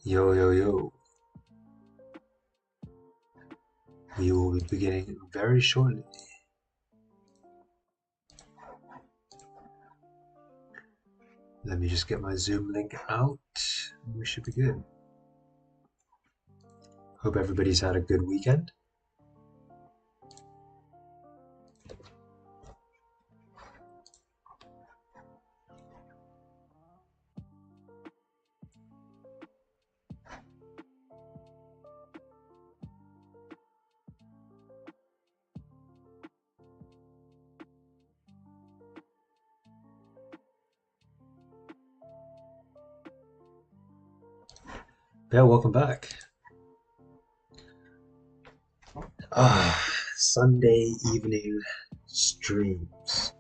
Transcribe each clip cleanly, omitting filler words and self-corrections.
Yo, yo, yo. We will be beginning very shortly. Let me just get my Zoom link out. We should be good. Hope everybody's had a good weekend. Yeah, welcome back. Sunday evening streams.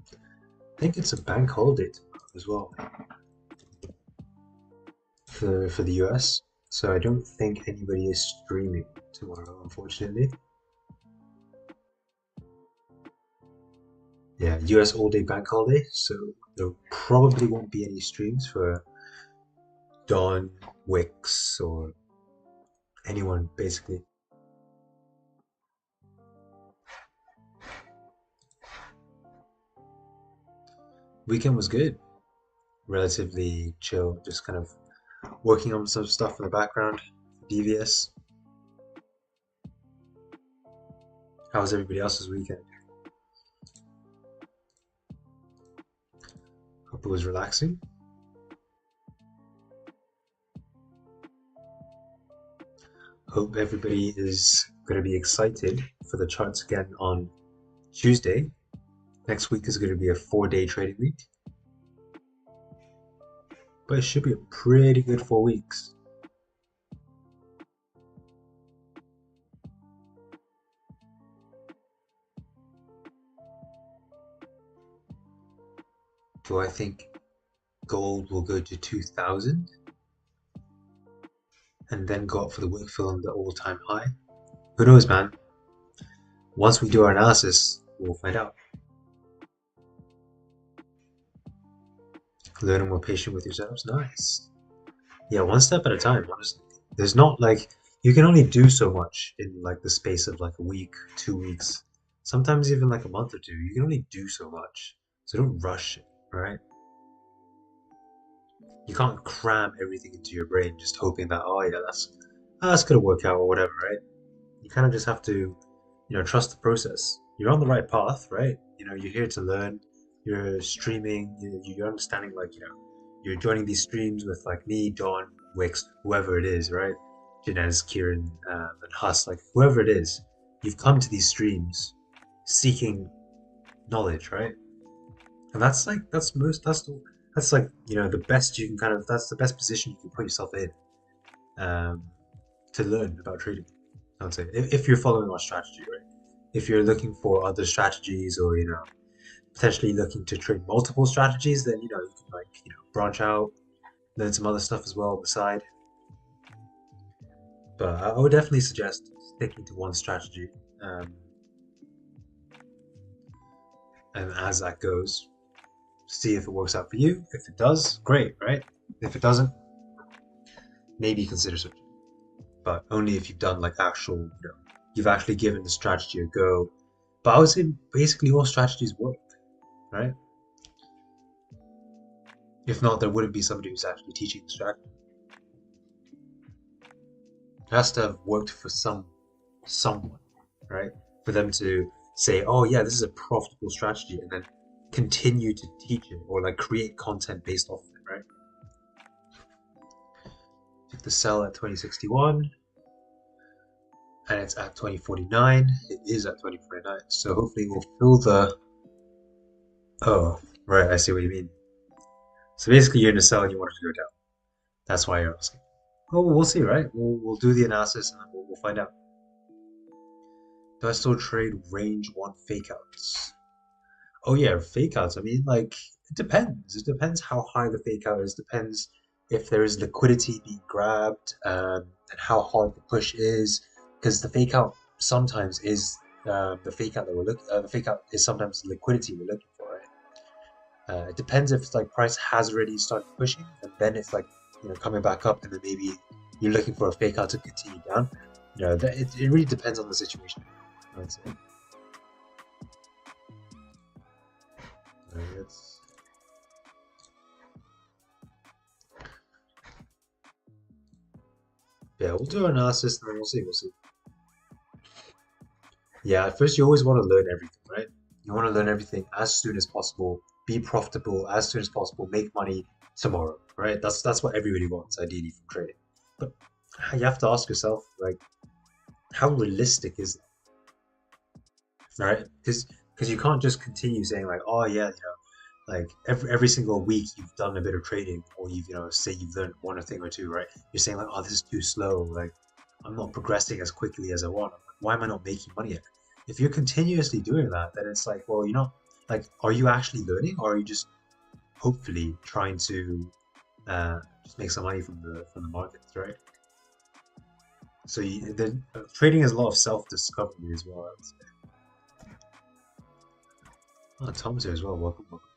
I think it's a bank holiday tomorrow as well for the US. So I don't think anybody is streaming tomorrow, unfortunately. Yeah, US all day bank holiday, so there probably won't be any streams for Don, Wix, or anyone basically. Weekend was good, relatively chill, just kind of working on some stuff in the background. DVS. How was everybody else's weekend? Hope it was relaxing. Hope everybody is going to be excited for the charts again on Tuesday. Next week is going to be a 4-day trading week. But it should be a pretty good 4 weeks. Do I think gold will go to 2,000 and then go up for the wick film the all-time high? Who knows, man? Once we do our analysis, we'll find out. Learning more patient with yourselves. Nice. Yeah, one step at a time, honestly. There's not like you can only do so much in like the space of like a week, 2 weeks, sometimes even like a month or two. You can only do so much. So don't rush it, right? You can't cram everything into your brain just hoping that, oh yeah, that's gonna work out or whatever, right? You kind of just have to, trust the process. You're on the right path, right? You're here to learn. You're streaming. You're understanding, like, you're joining these streams with like me, Don, Wix, whoever it is, right? Janez, Kieran, and Huss, like whoever it is. You've come to these streams seeking knowledge, right? And that's like the best you can that's the best position you can put yourself in um, to learn about trading. I would say if you're following our strategy, right? If you're looking for other strategies, or potentially looking to trade multiple strategies, then you can like branch out, learn some other stuff as well on the side. But I would definitely suggest sticking to one strategy, um, and as that goes, see if it works out for you. If it does, great, right? If it doesn't, maybe consider switching. But only if you've done like you've actually given the strategy a go. But I would say basically all strategies work, right? If not, there wouldn't be somebody who's actually teaching the strategy. It has to have worked for someone, right? For them to say, oh yeah, this is a profitable strategy, and then continue to teach it or like create content based off of it, right? Took the sell at 2061 and it's at 2049. It is at 2049, so hopefully we'll fill the. Oh, right, I see what you mean. So basically, you're in a sell and you want it to go down. That's why you're asking. Oh, we'll see, right? We'll do the analysis and then we'll find out. Do I still trade range one fake outs? Oh yeah, fake outs. I mean, like it depends. It depends how high the fake out is. Depends if there is liquidity being grabbed, and how hard the push is. Because the fake out sometimes is the fake out that we're looking. The fake out is sometimes liquidity we're looking for, right? It depends if it's like price has already started pushing, and then it's like coming back up, and then maybe you're looking for a fake out to continue down. It really depends on the situation, I would say. It's, yeah, we'll do our analysis and then we'll see. We'll see. Yeah, at first you always want to learn everything, right? You want to learn everything as soon as possible, be profitable as soon as possible, make money tomorrow, right? That's what everybody wants, ideally, from trading. But you have to ask yourself, like, how realistic is it, right? Because you can't just continue saying like, oh yeah, like every single week you've done a bit of trading, or you've say you've learned one thing or two, right? You're saying like, oh, this is too slow, like I'm not progressing as quickly as I want. Why am I not making money yet? If you're continuously doing that, then it's like, well, you're not like, are you actually learning, or are you just hopefully trying to just make some money from the markets, right? So trading is a lot of self-discovery as well, I would say. Oh, Tom's here as well. Welcome, welcome.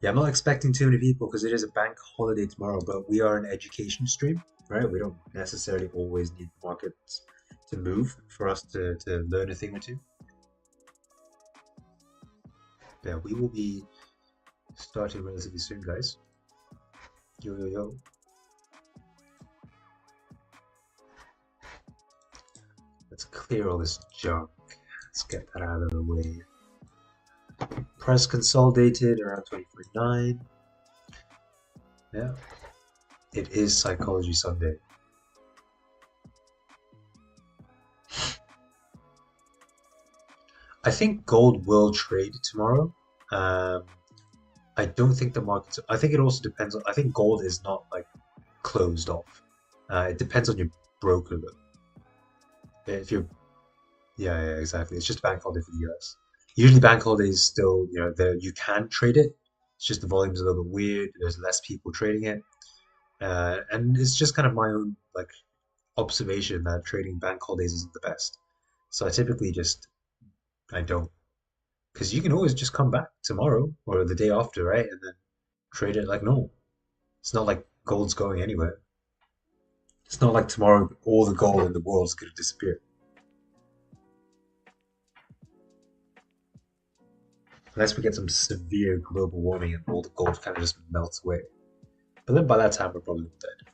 Yeah, I'm not expecting too many people because it is a bank holiday tomorrow, but we are an education stream, right? We don't necessarily always need the markets to move for us to learn a thing or two. Yeah, we will be starting relatively soon, guys. Yo, yo, yo. Let's clear all this junk. Let's get that out of the way. Price consolidated around 20.9. Yeah, it is Psychology Sunday. I think gold will trade tomorrow. I don't think the markets. I think it also depends on. I think gold is not like closed off. It depends on your broker though. If you're, yeah, yeah, exactly. It's just bank holiday for the US. Usually bank holidays still, there you can trade it. It's just the volume's a little bit weird. There's less people trading it, and it's just kind of my own like observation that trading bank holidays isn't the best. So I don't, because you can always just come back tomorrow or the day after, right, and then trade it like normal. It's not like gold's going anywhere. It's not like tomorrow all the gold in the world's going to disappear. Unless we get some severe global warming and all the gold kind of just melts away. But then by that time, we're probably dead.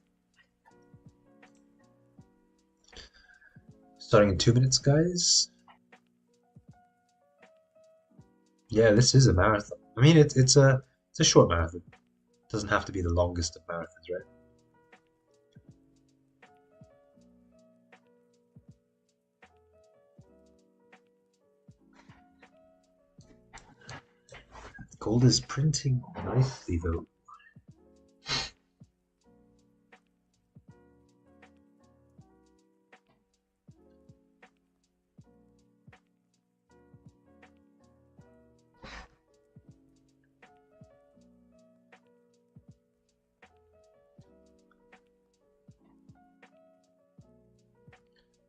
Starting in 2 minutes, guys. Yeah, this is a marathon. I mean, it's a short marathon. It doesn't have to be the longest of marathons, right? Gold is printing nicely, though.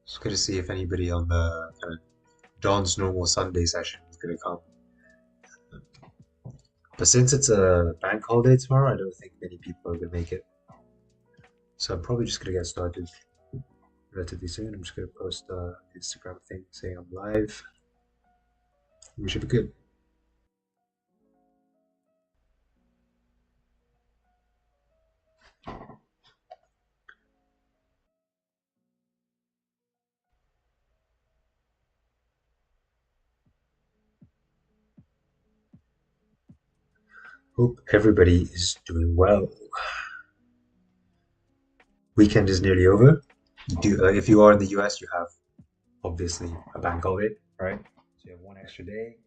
Just going to see if anybody on the kind of Don's normal Sunday session is going to come. But since it's a bank holiday tomorrow, I don't think many people are going to make it. So I'm probably just going to get started relatively soon. I'm just going to post an Instagram thing saying I'm live. We should be good. Hope everybody is doing well. Weekend is nearly over. If you are in the US, you have obviously a bank holiday, right? So you have one extra day.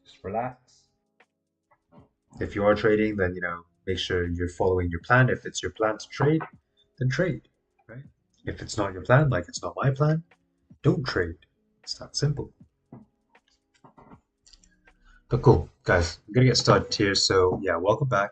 Just relax. If you are trading, then make sure you're following your plan. If it's your plan to trade, then trade, right? If it's not your plan, like it's not my plan, don't trade. It's that simple. But cool, guys, I'm gonna get started here. So yeah, welcome back.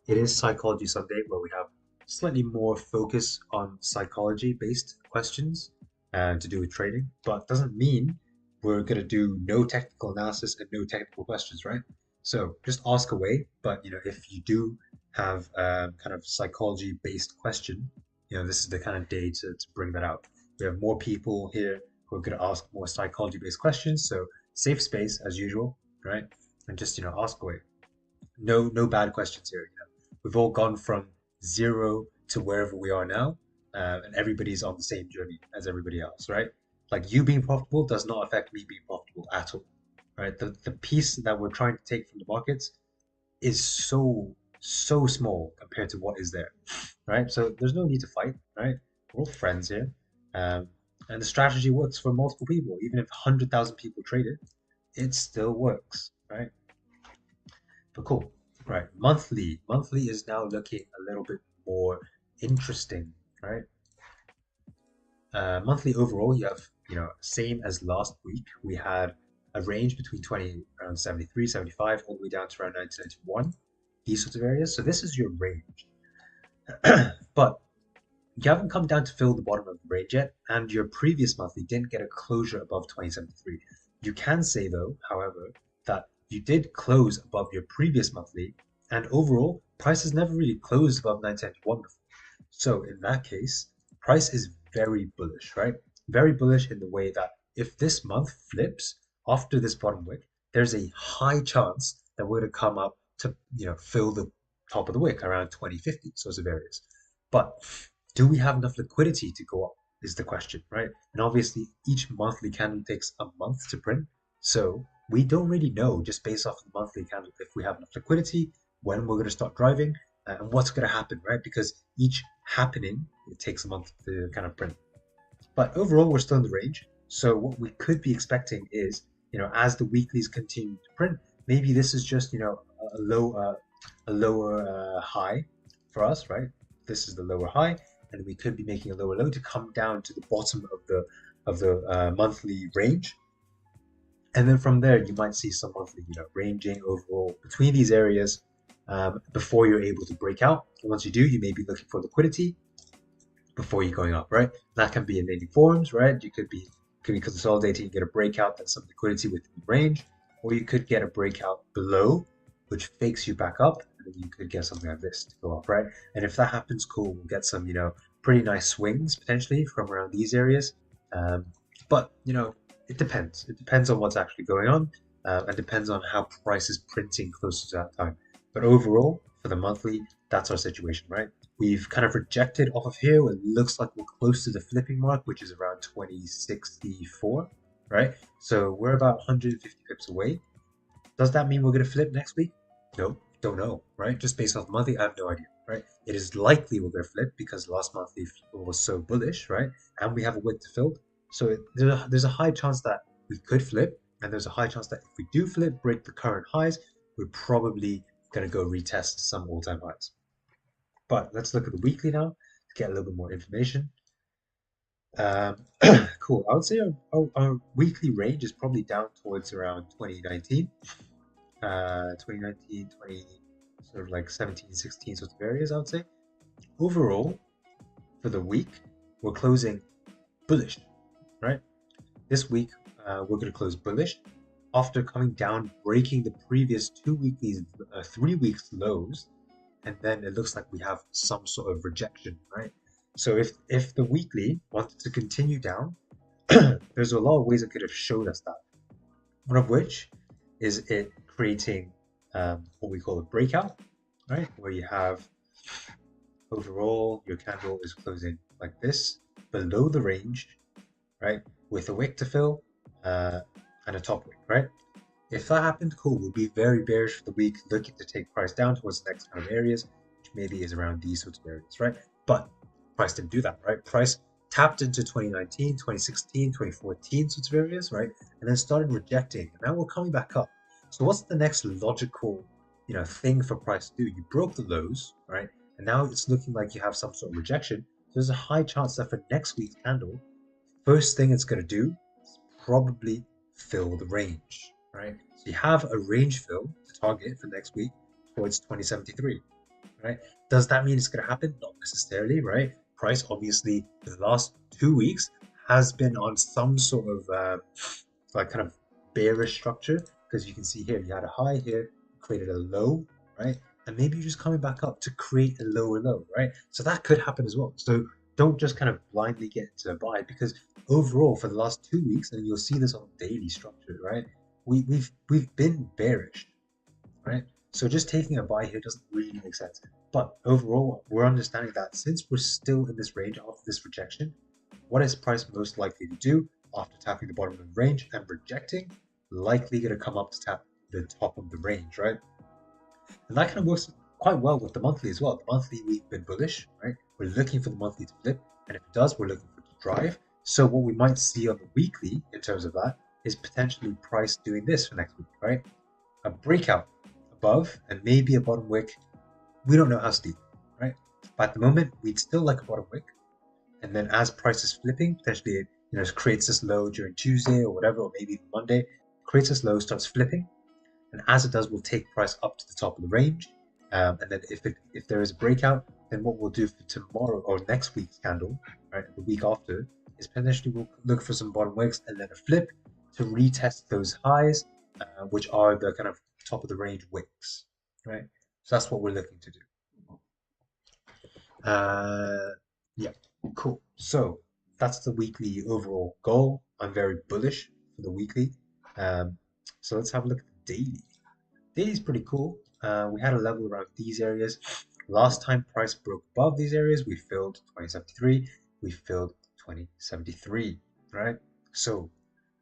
It is Psychology Sunday, where we have slightly more focus on psychology-based questions to do with trading, but doesn't mean we're gonna do no technical analysis and no technical questions, right? So just ask away. But if you do have kind of psychology based question, this is the kind of day to bring that out. We have more people here who are going to ask more psychology based questions. So safe space as usual, right? And just ask away. No bad questions here. We've all gone from zero to wherever we are now, and everybody's on the same journey as everybody else, right? Like you being profitable does not affect me being profitable at all, right? The piece that we're trying to take from the markets is so small compared to what is there, right? So there's no need to fight, right? We're all friends here, um, and the strategy works for multiple people. Even if 100,000 people trade it, it still works, right? But cool. Right. Monthly. Monthly is now looking a little bit more interesting, right? Monthly overall, you have, same as last week. We had a range between 20 around 73, 75, all the way down to around 1991, these sorts of areas. So this is your range. But you haven't come down to fill the bottom of the range yet, and your previous monthly didn't get a closure above 2073. You can say, though, however, that you did close above your previous monthly, and overall, price has never really closed above 971 before. So in that case, price is very bullish, right? Very bullish in the way that if this month flips after this bottom wick, there's a high chance that we're going to come up to, fill the top of the wick around 2050, sorts of areas. But do we have enough liquidity to go up is the question, right? And obviously each monthly candle takes a month to print. So we don't really know just based off the monthly candle if we have enough liquidity, when we're going to start driving, and what's going to happen, right? Because each happening, it takes a month to kind of print. But overall, we're still in the range. So what we could be expecting is, as the weeklies continue to print, maybe this is just, a lower high for us, right? This is the lower high, and we could be making a lower low to come down to the bottom of the monthly range. And then from there, you might see some monthly, ranging overall between these areas before you're able to break out. And once you do, you may be looking for liquidity before you're going up, right? That can be in many forms, right? You could be consolidating, get a breakout that's some liquidity within the range, or you could get a breakout below, which fakes you back up, and then you could get something like this to go up, right? And if that happens, cool, we'll get some, pretty nice swings potentially from around these areas. But it depends. It depends on what's actually going on, and depends on how price is printing closer to that time. But overall, for the monthly, that's our situation, right? We've kind of rejected off of here. It looks like we're close to the flipping mark, which is around 2064, right? So we're about 150 pips away. Does that mean we're going to flip next week? No, don't know, right? Just based off monthly, I have no idea, right? It is likely we're going to flip because last monthly was so bullish, right? And we have a wick to fill. So there's a high chance that we could flip, and there's a high chance that if we do flip, break the current highs, we're probably going to go retest some all-time highs. But let's look at the weekly now to get a little bit more information. Cool. I would say our weekly range is probably down towards around 2019, 2019, 20, sort of like 17, 16 sorts of areas, I would say. Overall, for the week, we're closing bullish, right? This week, we're going to close bullish after coming down, breaking the previous 2 weeklies, 3 weeks lows, and then it looks like we have some sort of rejection, right? So if the weekly wanted to continue down, there's a lot of ways it could have showed us that. One of which is it creating what we call a breakout, right? Where you have overall your candle is closing like this below the range, right? With a wick to fill and a top wick, right? If that happened, cool, we'll be very bearish for the week, looking to take price down towards the next kind of areas, which maybe is around these sorts of areas, right? But price didn't do that, right? Price tapped into 2019, 2016, 2014 sorts of areas, right? And then started rejecting, and now we're coming back up. So what's the next logical, thing for price to do? You broke the lows, right? And now it's looking like you have some sort of rejection. So there's a high chance that for next week's candle, first thing it's going to do is probably fill the range, right? So you have a range fill to target for next week towards 2073, right? Does that mean it's going to happen? Not necessarily, right? Price obviously the last 2 weeks has been on some sort of like kind of bearish structure, because you can see here you had a high here, created a low, right? And maybe you're just coming back up to create a lower low, right? So that could happen as well. So don't just kind of blindly get into a buy, because overall for the last 2 weeks, and you'll see this on daily structure, right? We've been bearish, right? So just taking a buy here doesn't really make sense. But overall, we're understanding that since we're still in this range after this rejection, what is price most likely to do after tapping the bottom of the range and rejecting? Likely going to come up to tap the top of the range, right? And that kind of works quite well with the monthly as well. The monthly, we've been bullish, right? We're looking for the monthly to flip, and if it does, we're looking for it to drive. So what we might see on the weekly in terms of that is potentially price doing this for next week, right? A breakout above and maybe a bottom wick. We don't know how steep, right? But at the moment, we'd still like a bottom wick. And then as price is flipping, potentially it creates this low during Tuesday or whatever, or maybe even Monday, creates this low, starts flipping, and as it does, we'll take price up to the top of the range. And then if there is a breakout, then what we'll do for tomorrow or next week's candle, right, the week after, is potentially we'll look for some bottom wicks and then a flip to retest those highs, which are the kind of top of the range wicks, right? So that's what we're looking to do. Yeah, cool. So that's the weekly overall goal. I'm very bullish for the weekly. So let's have a look at the daily. Daily is pretty cool. We had a level around these areas. Last time price broke above these areas, we filled 2073. We filled 2073, right? So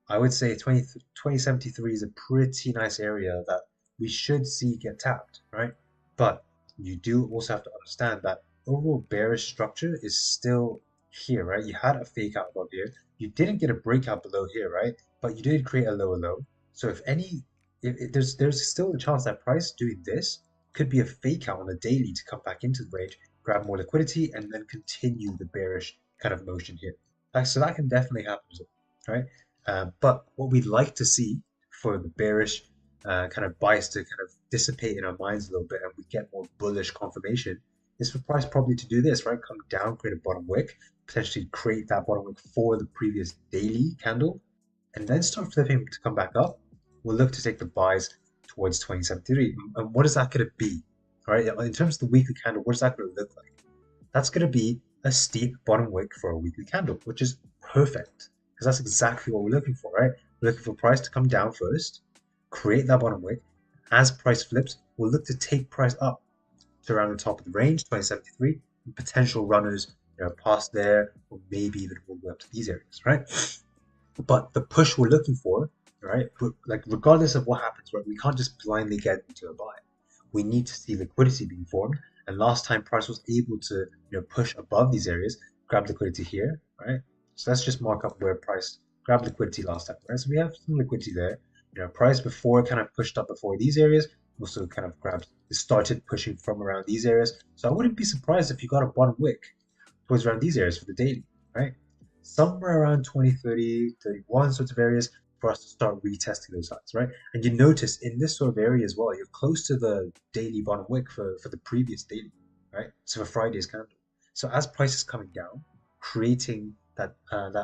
I would say 2073 is a pretty nice area that we should see get tapped, right? But you do also have to understand that overall bearish structure is still here, right? You had a fake out above here. You didn't get a breakout below here, right? But you did create a lower low. So if there's still a chance that price doing this could be a fake out on the daily to come back into the range, grab more liquidity, and then continue the bearish kind of motion here. So that can definitely happen as well, right? But what we'd like to see for the bearish kind of bias to kind of dissipate in our minds a little bit and we get more bullish confirmation is for price probably to do this, right? Come down, create a bottom wick, potentially create that bottom wick for the previous daily candle, and then start flipping to come back up. We'll look to take the buys towards 2073. And what is that going to be? All right, in terms of the weekly candle, what is that going to look like? That's going to be a steep bottom wick for a weekly candle, which is perfect because that's exactly what we're looking for, right? We're looking for price to come down first, create that bottom wick. As price flips, we'll look to take price up to around the top of the range, 2073, and potential runners past there, or maybe even all the way up to these areas, right? But the push we're looking for, right? Like regardless of what happens, right? We can't just blindly get into a buy. We need to see liquidity being formed. And last time price was able to push above these areas, grab liquidity here, right? So let's just mark up where price grabbed liquidity last time, right? So we have some liquidity there. Price before kind of pushed up before these areas, also kind of grabbed, started pushing from around these areas. So I wouldn't be surprised if you got a bottom wick towards around these areas for the daily, right? Somewhere around 20, 30, 31 sorts of areas for us to start retesting those highs, right? And you notice in this sort of area as well, you're close to the daily bottom wick for the previous daily, right? So for Friday's candle. So as price is coming down, creating that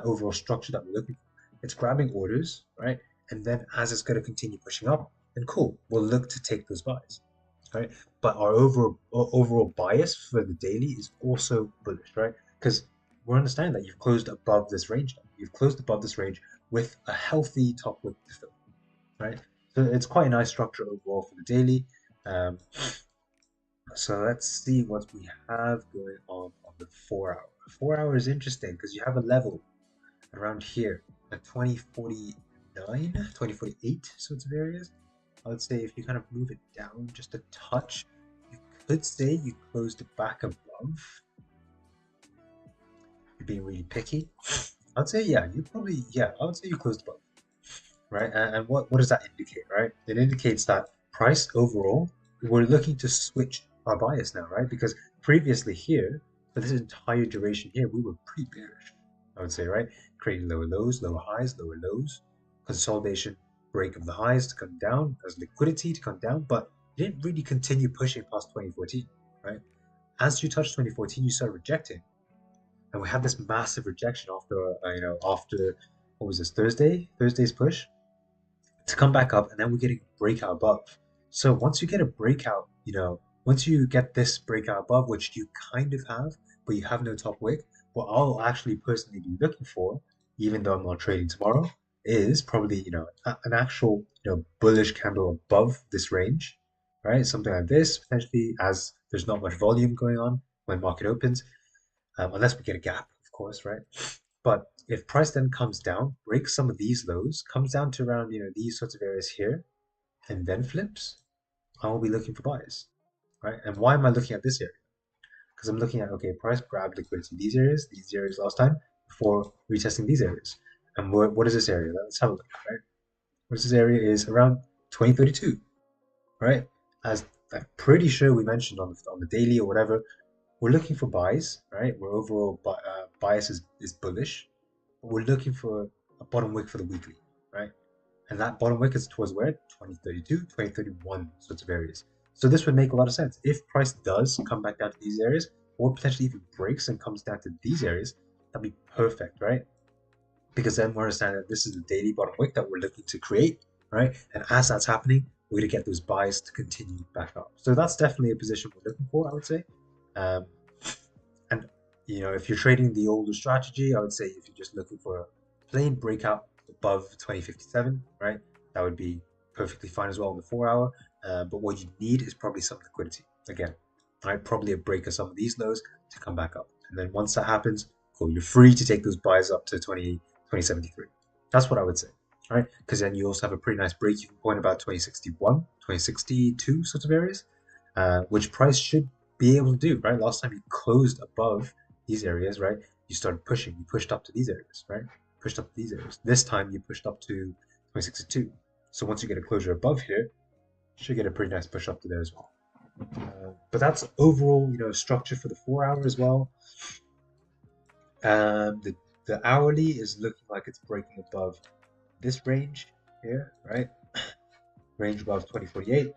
overall structure that we're looking for, it's grabbing orders, right? And then as it's going to continue pushing up, then cool, we'll look to take those buys, right? But our overall bias for the daily is also bullish, right? Because we're understanding that you've closed above this range. You've closed above this range with a healthy top wick to fill, right? So it's quite a nice structure overall for the daily. So let's see what we have going on the 4 hour. 4 hour is interesting because you have a level around here at 2049, 2048 sorts of areas. I would say if you kind of move it down just a touch, you could say you closed it back above. You're being really picky. I'd say I would say you closed above, right? And what does that indicate, right? It indicates that price overall, we're looking to switch our bias now, right? Because previously here, for this entire duration here, we were pretty bearish, I would say, right? Creating lower lows, lower highs, lower lows, consolidation, break of the highs to come down, as liquidity to come down, but it didn't really continue pushing past 2014, right? As you touch 2014, you start rejecting. And we had this massive rejection after what was this, Thursday's push to come back up, and then we're getting a breakout above. So once you get a breakout, once you get this breakout above, which you kind of have, but you have no top wick, what I'll actually personally be looking for, even though I'm not trading tomorrow, is probably, an actual, bullish candle above this range, right? Something like this, potentially, as there's not much volume going on when market opens, unless we get a gap, of course, right? But if price then comes down, breaks some of these lows, comes down to around, these sorts of areas here, and then flips, I will be looking for buys, right? And why am I looking at this area? Because I'm looking at, okay, price grabbed liquidity these areas last time before retesting these areas. And what is this area? Let's have a look, right? What is this area is around 2032, right? As I'm pretty sure we mentioned on the daily or whatever, we're looking for buys, right? We're overall bias is bullish, but we're looking for a bottom wick for the weekly, right? And that bottom wick is towards where? 2032, 2031 sorts of areas. So this would make a lot of sense. If price does come back down to these areas, or potentially even breaks and comes down to these areas, that'd be perfect, right? Because then we're understanding that this is the daily bottom wick that we're looking to create, right? And as that's happening, we're going to get those buys to continue back up. So that's definitely a position we're looking for, I would say. Um, and if you're trading the older strategy, I would say if you're just looking for a plain breakout above 2057, right, that would be perfectly fine as well in the 4 hour. But what you need is probably some liquidity again, right? Probably a break of some of these lows to come back up. And then once that happens, cool, you're free to take those buys up to 2073. That's what I would say, right? Because then you also have a pretty nice break-even point about 2061, 2062 sorts of areas, which price should be able to do, right? Last time you closed above these areas, right? You started pushing, you pushed up to these areas, right? Pushed up to these areas. This time you pushed up to 2062. So once you get a closure above here, you should get a pretty nice push up to there as well. But that's overall, structure for the 4 hour as well. The hourly is looking like it's breaking above this range here, right? Range above 2048.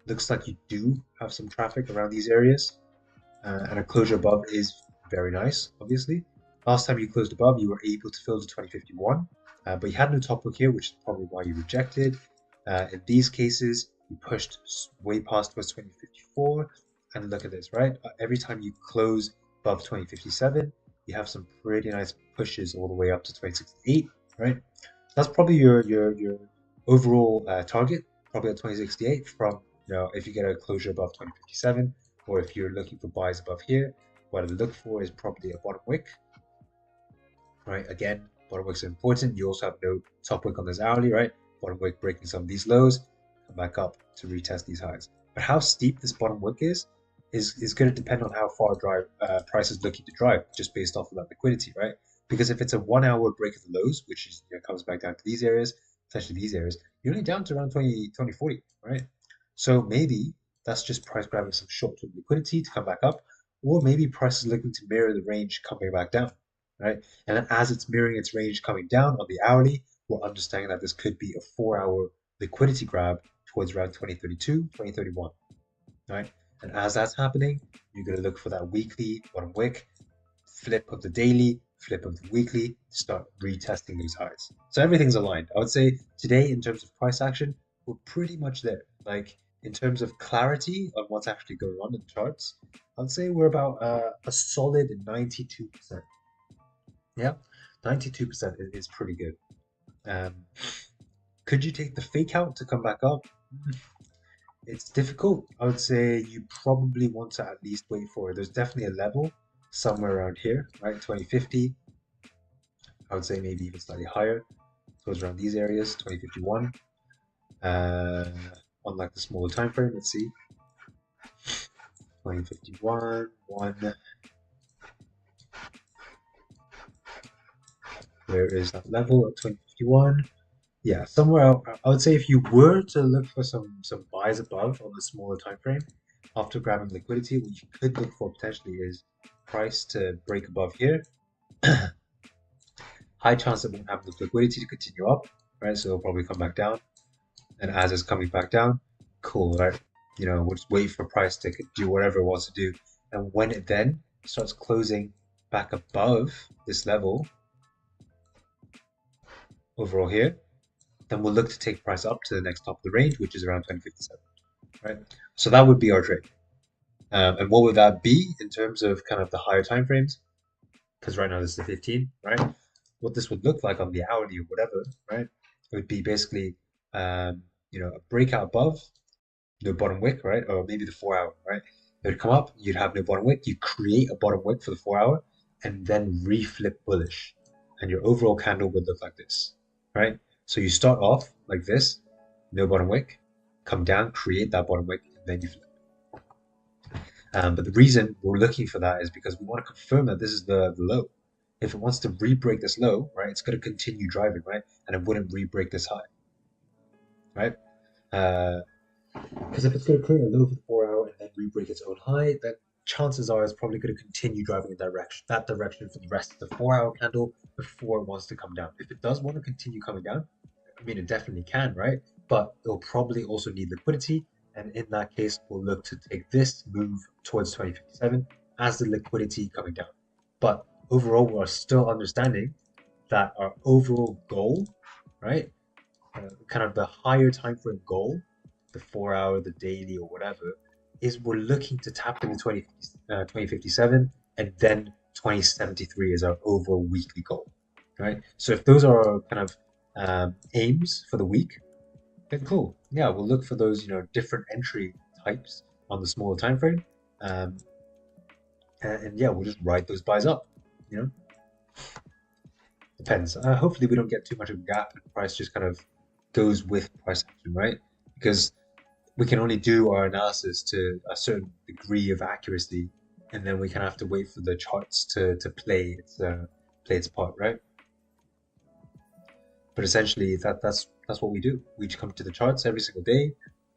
Looks like you do have some traffic around these areas. And a closure above is very nice, obviously. Last time you closed above, you were able to fill to 2051, but you had no top hook here, which is probably why you rejected. In these cases, you pushed way past towards 2054, and look at this, right? Every time you close above 2057, you have some pretty nice pushes all the way up to 2068, right? That's probably your overall target, probably at 2068 from, if you get a closure above 2057, or if you're looking for buys above here, what I look for is probably a bottom wick, right? Again, bottom wicks are important. You also have no top wick on this hourly, right? Bottom wick breaking some of these lows, come back up to retest these highs. But how steep this bottom wick is going to depend on how far price is looking to drive, just based off of that liquidity, right? Because if it's a 1 hour break of the lows, which is, comes back down to these areas, essentially these areas, you're only down to around 2040, right? So maybe that's just price grabbing some short-term liquidity to come back up, or maybe price is looking to mirror the range coming back down, right? And then as it's mirroring its range coming down on the hourly, we're understanding that this could be a 4 hour liquidity grab towards around 2032, 2031, right? And as that's happening, you're going to look for that weekly bottom wick, flip of the daily, flip of the weekly, to start retesting these highs. So everything's aligned. I would say today, in terms of price action, we're pretty much there. Like in terms of clarity on what's actually going on in the charts, I would say we're about a solid 92%. Yeah, 92% is pretty good. Um, could you take the fake out to come back up? It's difficult. I would say you probably want to at least wait for it. There's definitely a level somewhere around here, right? 2050. I would say maybe even slightly higher. So it's around these areas, 2051. On like the smaller time frame, let's see. 2051, 1. Where is that level at 2051? Yeah, somewhere out. I would say if you were to look for some buys above on the smaller time frame, after grabbing liquidity, what you could look for potentially is price to break above here. High chance it won't have enough liquidity to continue up, right? So it'll probably come back down. And as it's coming back down, cool, right? We'll just wait for price to do whatever it wants to do. And when it then starts closing back above this level, overall here, then we'll look to take price up to the next top of the range, which is around 2057, right? So that would be our trade. And what would that be in terms of kind of the higher time frames? Because right now this is the 15, right? What this would look like on the hourly or whatever, right? It would be basically, a breakout above, no bottom wick, right? Or maybe the 4 hour, right? It would come up, you'd have no bottom wick, you create a bottom wick for the 4 hour, and then reflip bullish. And your overall candle would look like this, right? So you start off like this, no bottom wick, come down, create that bottom wick, and then you flip. But the reason we're looking for that is because we want to confirm that this is the low. If it wants to re-break this low, right, it's going to continue driving, right? And it wouldn't re-break this high, right? Because if it's going to create a low for the 4 hour and then re-break its own high, then chances are it's probably going to continue driving in that direction for the rest of the 4 hour candle before it wants to come down. If it does want to continue coming down, I mean, it definitely can, right? But it'll probably also need liquidity. And in that case, we'll look to take this move towards 2057 as the liquidity coming down. But overall, we're still understanding that our overall goal, right, kind of the higher time frame goal, the 4 hour, the daily, or whatever, is we're looking to tap into 2057, and then 2073 is our overall weekly goal, right? So if those are our kind of aims for the week, then cool. Yeah, we'll look for those, different entry types on the smaller time frame, and yeah, we'll just ride those buys up. Depends. Hopefully, we don't get too much of a gap, and price just kind of goes with price action, right? Because we can only do our analysis to a certain degree of accuracy, and then we kind of have to wait for the charts to play its part, right? But essentially, that's what we do. We just come to the charts every single day,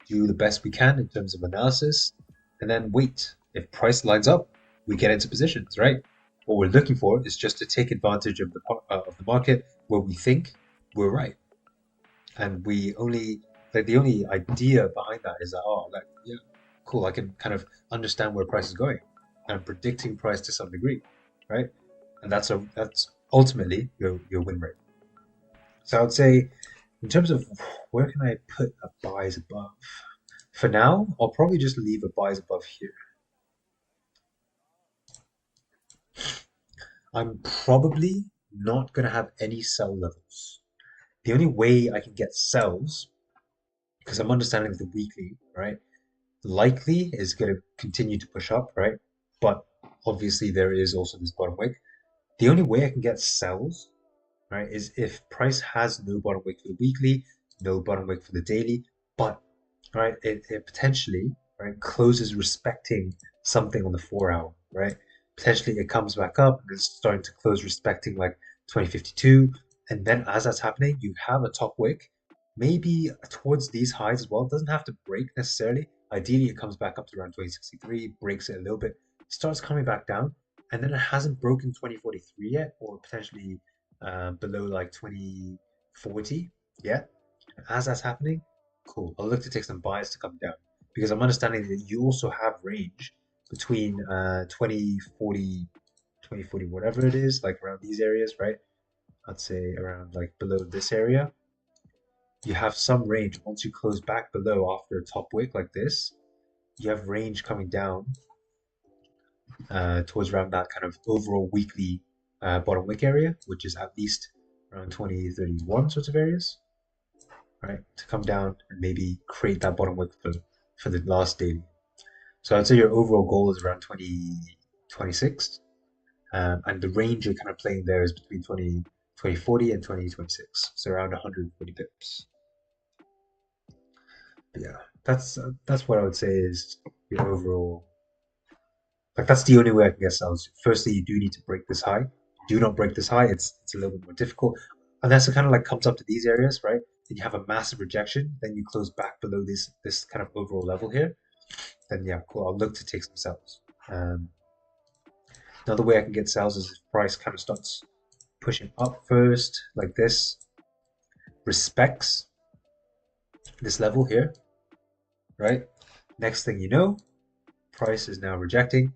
do the best we can in terms of analysis, and then wait. If price lines up, we get into positions, right? What we're looking for is just to take advantage of the market where we think we're right, and we only the only idea behind that is that yeah, cool, I can kind of understand where price is going, and I'm predicting price to some degree, right? And that's ultimately your win rate. So I would say, in terms of where can I put a buys above, for now, I'll probably just leave a buys above here. I'm probably not going to have any sell levels. The only way I can get sells, because I'm understanding the weekly, right, likely is going to continue to push up, right? But obviously there is also this bottom wick. The only way I can get sells, right, is if price has no bottom wick for the weekly, no bottom wick for the daily, but right, it potentially, right, closes respecting something on the 4 hour, right? Potentially it comes back up and it's starting to close respecting like 2052, and then as that's happening, you have a top wick, maybe towards these highs as well. It doesn't have to break necessarily. Ideally, it comes back up to around 2063, breaks it a little bit, starts coming back down, and then it hasn't broken 2043 yet, or potentially below like 2040 yet. As that's happening, cool. I'll look to take some buys to come down, because I'm understanding that you also have range between 2040, 2040, whatever it is, like around these areas, right? I'd say around like below this area. You have some range once you close back below after a top wick like this. You have range coming down towards around that kind of overall weekly bottom wick area, which is at least around 2031 sorts of areas, right? To come down and maybe create that bottom wick for the last daily. So I'd say your overall goal is around 2026, and the range you're kind of playing there is between 2040 and 2026, so around 140 pips. But yeah, that's what I would say is your overall. Like, that's the only way I can get sells. Firstly, you do need to break this high. Do not break this high. It's a little bit more difficult. Unless it kind of like comes up to these areas, right? Then you have a massive rejection. Then you close back below this kind of overall level here. Then yeah, cool. I'll look to take some sells. Another way I can get sells is if price kind of starts pushing up first, like this, respects this level here, right? Next thing you know, price is now rejecting,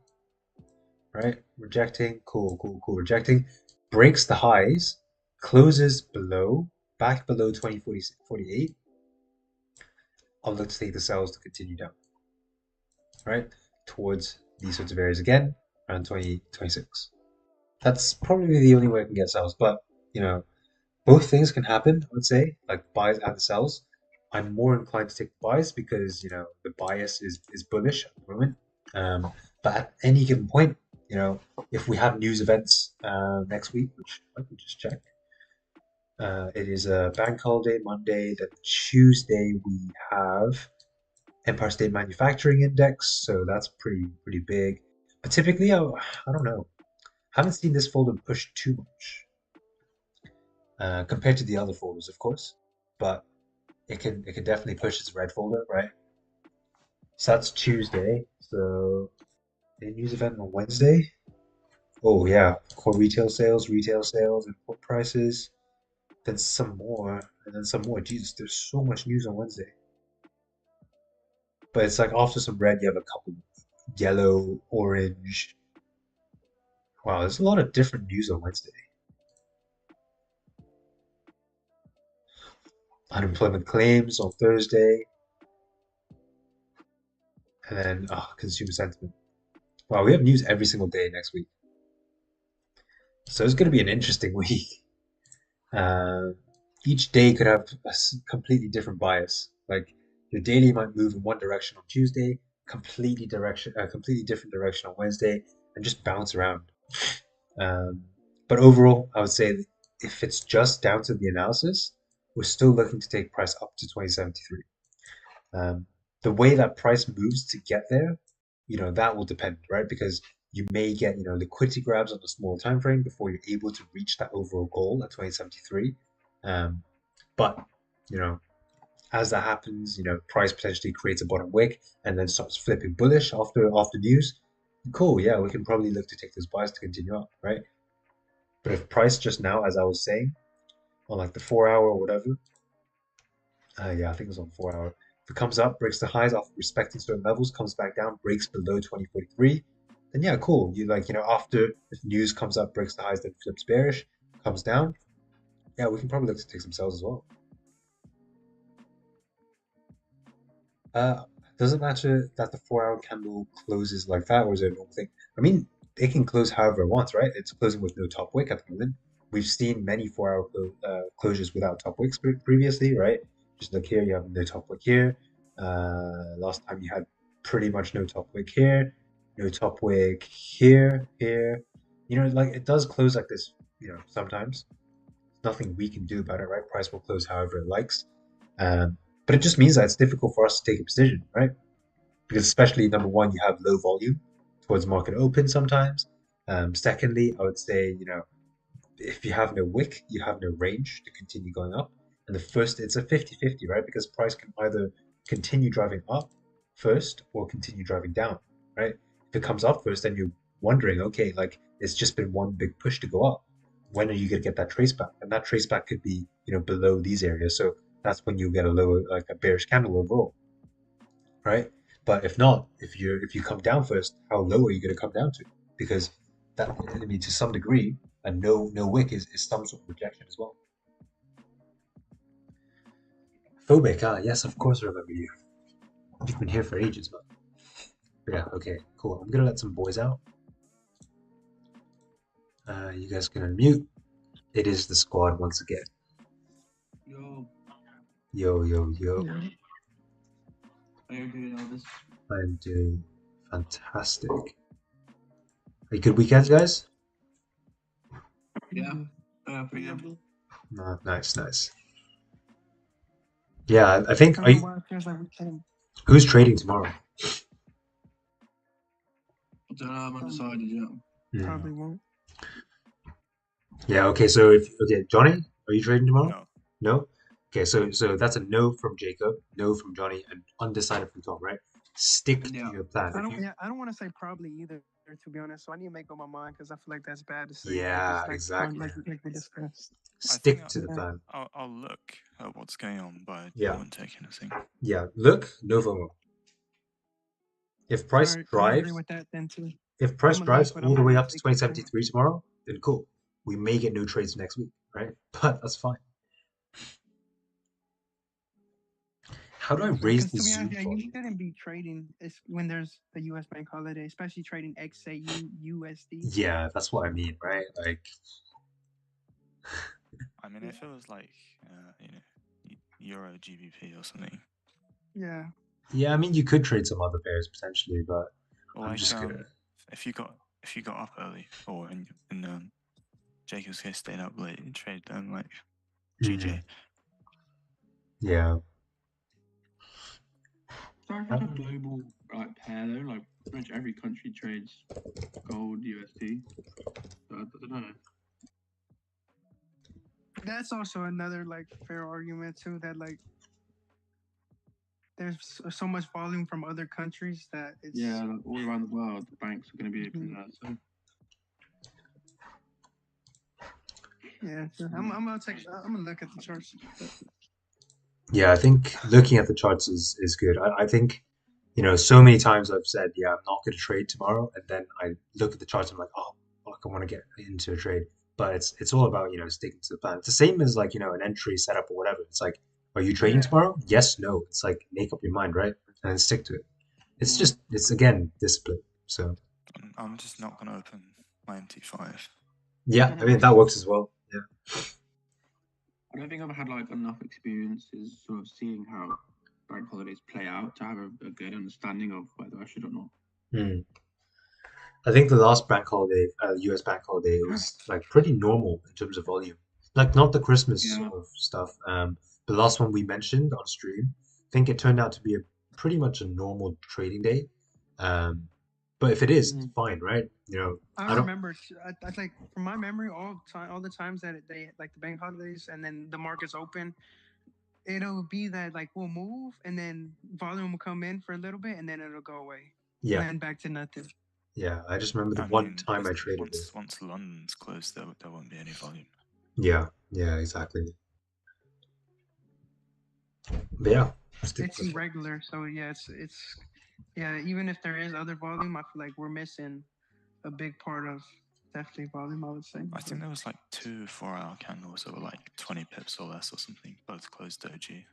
right? Rejecting, cool, rejecting, breaks the highs, closes below back below 2048, I'll look to take the sells to continue down, right? Towards these sorts of areas again, around 2026. That's probably the only way I can get sells. But, you know, both things can happen, I would say, like buys and the sells. I'm more inclined to take the buys because, you know, the bias is bullish at the moment. But at any given point, you know, if we have news events next week, which I can just check, it is a bank holiday Monday. Then Tuesday we have Empire State Manufacturing Index, so that's pretty big. But typically, I don't know. Haven't seen this folder push too much compared to the other folders, of course. But it can definitely push its red folder, right? So that's Tuesday. So a news event on Wednesday. Oh yeah, core retail sales, import prices. Then some more, and then some more. Jesus, there's so much news on Wednesday. But it's like after some red, you have a couple yellow, orange. Wow, there's a lot of different news on Wednesday. Unemployment claims on Thursday, and then consumer sentiment. Wow, we have news every single day next week. So it's going to be an interesting week. Uh, each day could have a completely different bias. Like your daily might move in one direction on Tuesday, completely different direction on Wednesday, and just bounce around. Um, but overall, I would say if it's just down to the analysis, we're still looking to take price up to 2073. The way that price moves to get there, you know, that will depend, right? Because you may get, you know, liquidity grabs on a small time frame before you're able to reach that overall goal at 2073. Um, but, you know, as that happens, you know, price potentially creates a bottom wick and then starts flipping bullish after news. Cool, yeah, we can probably look to take those buys to continue up, right? But if price just now, as I was saying, on like the 4 hour or whatever, yeah, I think it was on 4 hour. If it comes up, breaks the highs off respecting certain levels, comes back down, breaks below 2043, then yeah, cool. You like, you know, after if news comes up, breaks the highs, then flips bearish, comes down, yeah, we can probably look to take some sells as well. Uh, does it matter that the 4 hour candle closes like that, or is it a normal thing? I mean, it can close however it wants, right? It's closing with no top wick at the moment. We've seen many 4 hour closures without top wicks previously, right? Just look here, you have no top wick here. Last time you had pretty much no top wick here, no top wick here, here. You know, like it does close like this, you know, sometimes. Nothing we can do about it, right? Price will close however it likes. But it just means that it's difficult for us to take a position, right? Because especially number one, you have low volume towards market open sometimes. Secondly, I would say, you know, if you have no wick, you have no range to continue going up. And the first, it's a 50-50, right? Because price can either continue driving up first or continue driving down, right? If it comes up first, then you're wondering, okay, like it's just been one big push to go up. When are you going to get that trace back? And that trace back could be, you know, below these areas. So that's when you get a lower, like a bearish candle overall, right? But if not, if you come down first, how low are you going to come down to? Because that, I mean, to some degree, a no wick is some sort of rejection as well. Phobic, yes, of course I remember you. You've been here for ages, but yeah, okay, cool. I'm gonna let some boys out. You guys can unmute. It is the squad once again. Yo. Yo, yo, yo. How you doing, Elvis? I'm doing fantastic. Are you good weekends, guys? Yeah. For you. Nice, nice. Yeah, I think. Who's trading tomorrow? I'm undecided yet. Probably won't. Yeah. Okay. So Johnny, are you trading tomorrow? No. No. Okay. So that's a no from Jacob, no from Johnny, and undecided from Tom. Right? Stick to your plan. I don't want to say probably either, to be honest. So I need to make up my mind because I feel like that's bad to say. Yeah, exactly. Like we discussed. Stick to the plan. I'll look at what's going on, but Yeah. I won't take anything. Yeah. Look, no FOMO. If price drives, I agree with that then too. if price drives all the way up to 2073 tomorrow, then cool. We may get no trades next week, right? But that's fine. How do I raise Because the to be Zoom honest, yeah, you volume? shouldn't be trading when there's a U.S. bank holiday, especially trading XAUUSD. Yeah, that's what I mean, right? Like, I mean, if it was like, Euro GBP or something, Yeah. yeah, I mean, you could trade some other pairs potentially, but or I'm like, just gonna. if you got up early, or in Jacob's case stayed up late and trade them like GJ. Yeah. So if it's a global like pair though, like pretty much every country trades gold USD. So I don't know. That's also another like fair argument too. That like there's so much volume from other countries that it's Yeah, like all around the world, the banks are going to be opening that. So yeah. So I'm gonna look at the charts. Yeah, I think looking at the charts is good. I think, so many times I've said, yeah, I'm not going to trade tomorrow, and then I look at the charts and I'm like, oh, fuck, I want to get into a trade. But it's all about, sticking to the plan. It's the same as like, an entry setup or whatever. It's like, are you trading Yeah. tomorrow? Yes, no. It's like make up your mind, right? And then stick to it. It's Yeah. just it's again discipline. So I'm just not gonna open my MT5. yeah, I mean that works as well. Yeah. I don't think I've had like enough experiences sort of seeing how bank holidays play out to have a good understanding of whether I should or not. Hmm. I think the last bank holiday, US bank holiday, was like pretty normal in terms of volume. Like not the Christmas Yeah. sort of stuff. The last one we mentioned on stream, I think it turned out to be a pretty much a normal trading day. Um, but if it is, it's fine, right? I I don't. remember. I like from my memory, all the times that they like the bank holidays and then the markets open, it'll be that like we'll move and then volume will come in for a little bit and then it'll go away. Yeah, And then back to nothing. yeah. I just remember the I one mean, time I traded it. once London's closed, there won't be any volume. Yeah, yeah, exactly. But yeah, stick It's with it. irregular, so yeah, it's yeah. Even if there is other volume, I feel like we're missing a big part of definitely volume. I would say. I think there was like 2 4-hour candles that were like 20 pips or less or something, both closed doji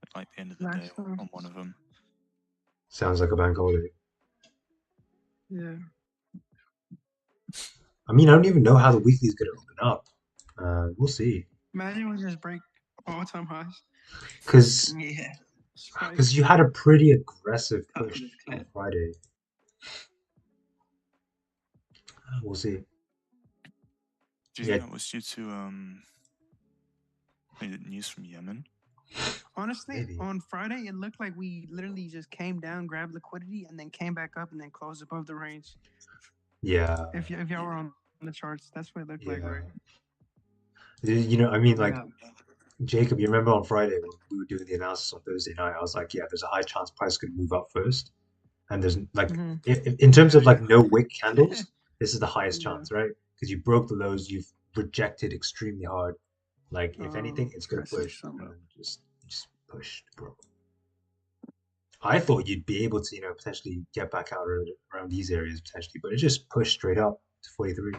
at like the end of the day Last time. on one of them. Sounds like a bank holiday. Yeah. I mean, I don't even know how the weekly is going to open up. We'll see. Imagine we just break all-time highs. Because Yeah. Spike. you had a pretty aggressive Cut push for this on clip. Friday. We'll see. Do you think that was due to news from Yemen? Honestly, Maybe. on Friday, it looked like we literally just came down, grabbed liquidity, and then came back up and then closed above the range. Yeah. If y'all were on the charts, that's what it looked like, Yeah. right? I mean, like, Yeah. Jacob, you remember on Friday when we were doing the analysis on Thursday night, I was like, yeah, there's a high chance price could move up first. And there's like, Mhm. in terms of Yeah, like yeah. no wick candles, this is the highest Yeah. chance, right? Because you broke the lows, you've rejected extremely hard. Like, if Oh, anything, it's going I to see push. something. And then just push, bro. I thought you'd be able to, potentially get back out around these areas potentially, but it just pushed straight up to 43.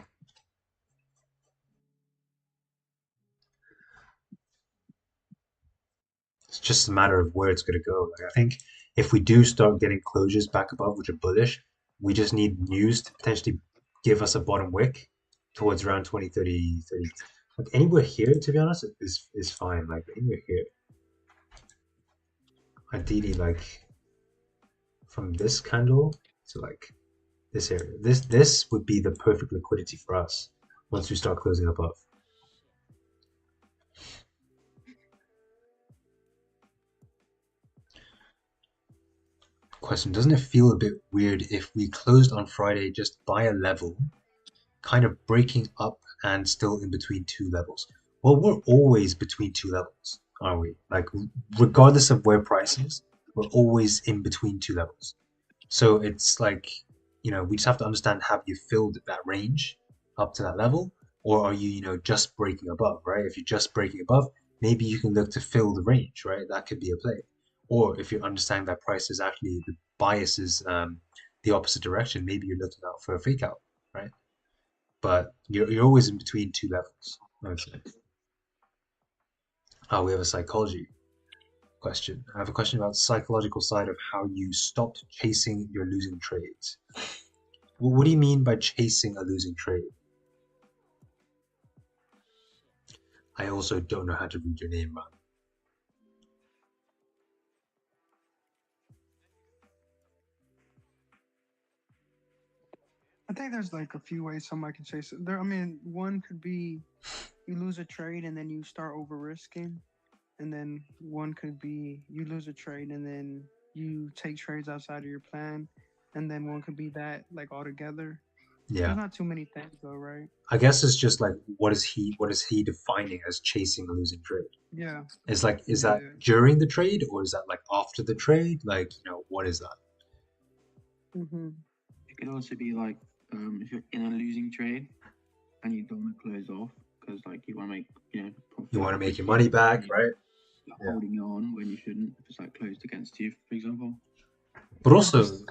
It's just a matter of where it's going to go. Like, I think if we do start getting closures back above, which are bullish, we just need news to potentially give us a bottom wick towards around 20, 30, 30. Like anywhere here, to be honest, is fine. Like anywhere here. Ideally, like from this candle to like this area. This would be the perfect liquidity for us once we start closing above. Question, doesn't it feel a bit weird if we closed on Friday just by a level, kind of breaking up and still in between two levels? Well, we're always between two levels, aren't we? Like, regardless of where price is, we're always in between two levels. So it's like, we just have to understand, have you filled that range up to that level? Or are you, just breaking above, right? If you're just breaking above, maybe you can look to fill the range, right? That could be a play. Or if you understand that price is actually the bias is the opposite direction, maybe you're looking out for a fake out, right? But you're always in between two levels, I would say. Oh, we have a psychology. question. I have a question about the psychological side of how you stopped chasing your losing trades. What do you mean by chasing a losing trade? I also don't know how to read your name, man. I think there's like a few ways somebody can chase it. There, I mean, one could be you lose a trade and then you start over risking, and then one could be you lose a trade and then you take trades outside of your plan, and then one could be that like altogether. Yeah, There's not too many things though, right? I guess it's just like what is he defining as chasing a losing trade? Yeah, Is like is yeah. that during the trade or is that like after the trade? Like, what is that? It could also be like if you're in a losing trade and you don't want to close off because like you want to make profit. You want to make your money back, right? You're holding it on when you shouldn't if it's like closed against you, for example. But also, Just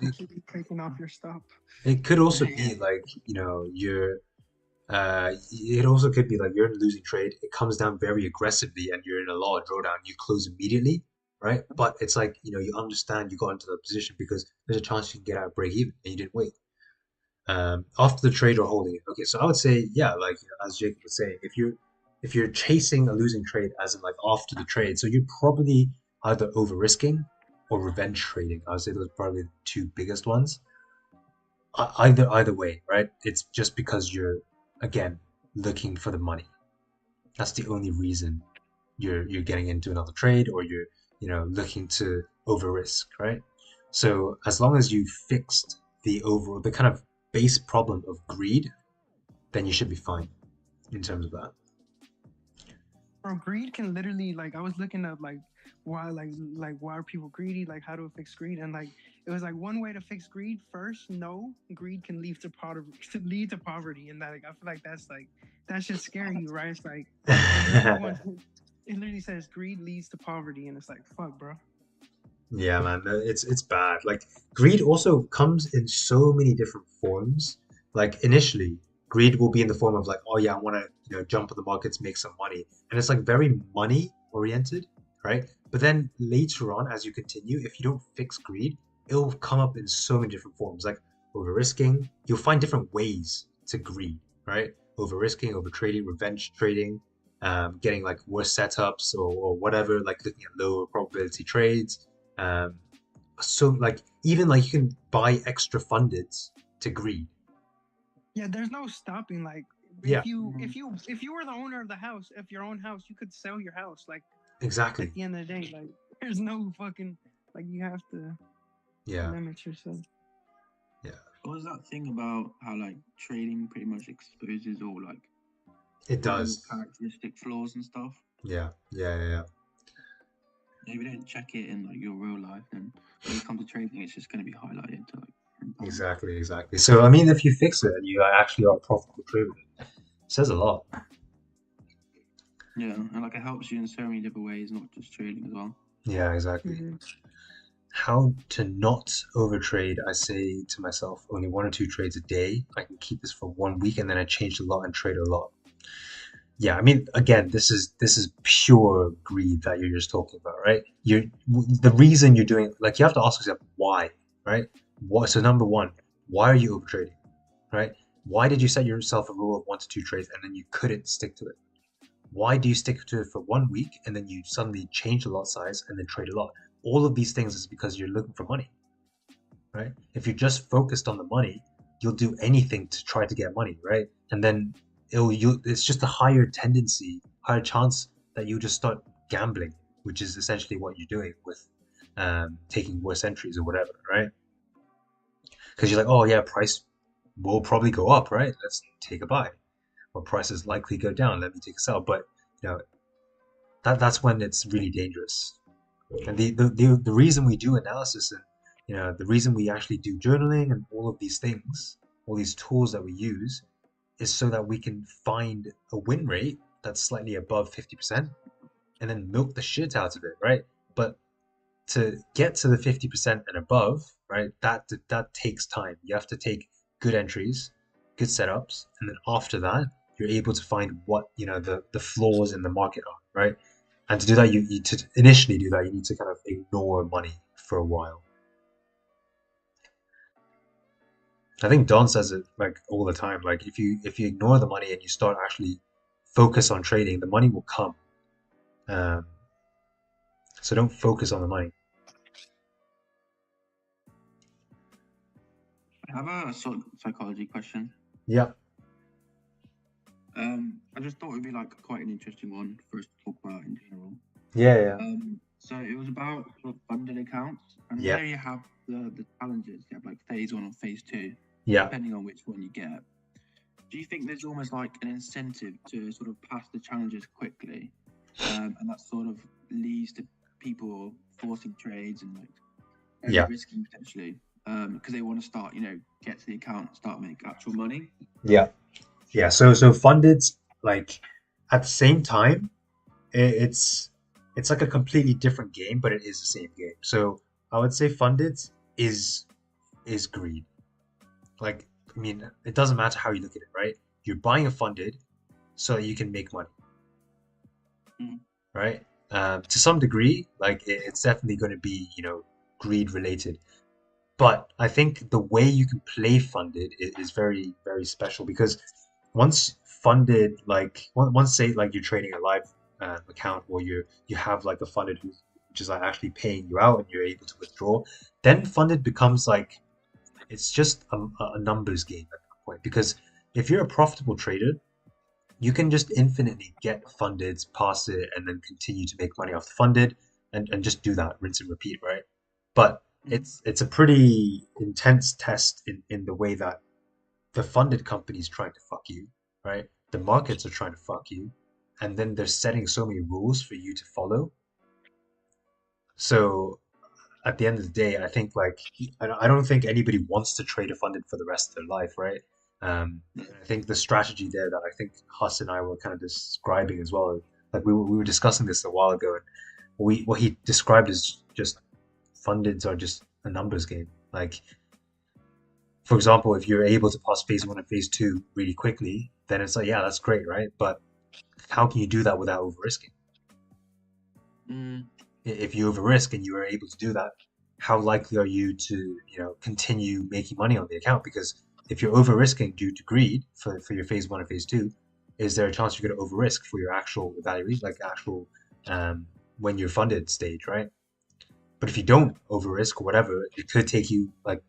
taking off your stop. it could also be like, you're it also could be like you're in a losing trade, it comes down very aggressively and you're in a lot of drawdown, you close immediately, right? But it's like, you understand you got into the position because there's a chance you can get out break even and you didn't wait. After the trade or holding it. Okay, so I would say, yeah, like as Jacob was saying, if you're chasing a losing trade as in like after the trade, so you're probably either over risking or revenge trading. I would say those are probably the two biggest ones. Either way, right? It's just because you're again looking for the money. That's the only reason you're getting into another trade or you're looking to over risk, right? So as long as you fixed the kind of base problem of greed, then you should be fine in terms of that. Bro, greed can literally like I was looking up like why why are people greedy? Like how to fix greed? And like it was like one way to fix greed. First, no, greed can lead to poverty, and that like I feel like that's just scary you, right? It's like it literally says greed leads to poverty, and it's like fuck, bro. Yeah, man, it's bad. Like greed also comes in so many different forms. Like initially, greed will be in the form of like, oh yeah, I want to jump on the markets, make some money, and it's like very money oriented, right? But then later on, as you continue, if you don't fix greed, it'll come up in so many different forms. Like over risking, you'll find different ways to greed, right? Over risking, over trading, revenge trading, getting like worse setups or whatever, like looking at lower probability trades. Um, so like even like you can buy extra fundeds to greed. Yeah, there's no stopping. Like Yeah, if you were the owner of the house, if your own house, you could sell your house. Like exactly. at the end of the day, like there's no fucking like you have to limit yourself. Yeah. What was that thing about how like trading pretty much exposes all like it does characteristic flaws and stuff? Yeah. If you don't check it in like your real life, then when you come to trading, it's just going to be highlighted to like. Exactly. So I mean, if you fix it and you actually are a profitable trader, it says a lot. Yeah, and like it helps you in so many different ways, not just trading as well. Yeah, exactly. How to not overtrade? I say to myself, only 1 or 2 trades a day. I can keep this for 1 week, and then I change a lot and trade a lot. Yeah, I mean, again, this is pure greed that you're just talking about, right? The reason you're doing, like, you have to ask yourself why, right? So number one, why are you overtrading, right? Why did you set yourself a rule of 1 to 2 trades and then you couldn't stick to it? Why do you stick to it for 1 week and then you suddenly change the lot size and then trade a lot? All of these things is because you're looking for money, right? If you're just focused on the money, you'll do anything to try to get money, right? And then it's just a higher chance that you just start gambling, which is essentially what you're doing with taking worse entries or whatever, right? Because you're like, oh yeah, price will probably go up, right? Let's take a buy. Or prices likely go down, let me take a sell. But that's when it's really dangerous. And the reason we do analysis and the reason we actually do journaling and all of these things, all these tools that we use, is so that we can find a win rate that's slightly above 50% and then milk the shit out of it, right? But to get to the 50% and above, right, that takes time. You have to take good entries, good setups, and then after that, you're able to find what the flaws in the market are, right? And to do that, you to initially do that, you need to kind of ignore money for a while. I think Don says it like all the time. Like if you ignore the money and you start actually focus on trading, the money will come. So don't focus on the money. I have a sort of psychology question. Yeah. I just thought it'd be like quite an interesting one for us to talk about in general. Yeah. So it was about sort of funded accounts, and Yeah. where you have the challenges, you have like phase 1 or phase 2, Yeah. depending on which one you get. Do you think there's almost like an incentive to sort of pass the challenges quickly, and that sort of leads to people forcing trades and like Yeah. risking potentially, because they want to start, get to the account, start make actual money? Yeah. So funded, like at the same time, it's like a completely different game, but it is the same game. So I would say funded is greed. Like, I mean, it doesn't matter how you look at it, right? You're buying a funded so that you can make money, right? To some degree, like it's definitely going to be, greed related. But I think the way you can play funded is very, very special, because once funded, like once say like you're trading a live account, or you have like a funded which is like actually paying you out and you're able to withdraw, then funded becomes like it's just a numbers game at that point. Because if you're a profitable trader, you can just infinitely get funded, pass it, and then continue to make money off the funded, and just do that, rinse and repeat, right? But it's a pretty intense test in the way that the funded company's trying to fuck you, right? The markets are trying to fuck you, and then they're setting so many rules for you to follow. So at the end of the day, I think like I don't think anybody wants to trade a funded for the rest of their life, right? I think the strategy there that I think Huss and I were kind of describing as well, like we were discussing this a while ago, and what he described as just fundeds are just a numbers game. Like, for example, if you're able to pass phase 1 and phase 2 really quickly, then it's like, yeah, that's great, right? But how can you do that without over risking? If you over risk and you are able to do that, how likely are you to continue making money on the account? Because if you're over risking due to greed for your phase 1 and phase 2, is there a chance you're going to over risk for your actual evaluation, like actual when you're funded stage, right? But if you don't over risk or whatever, it could take you like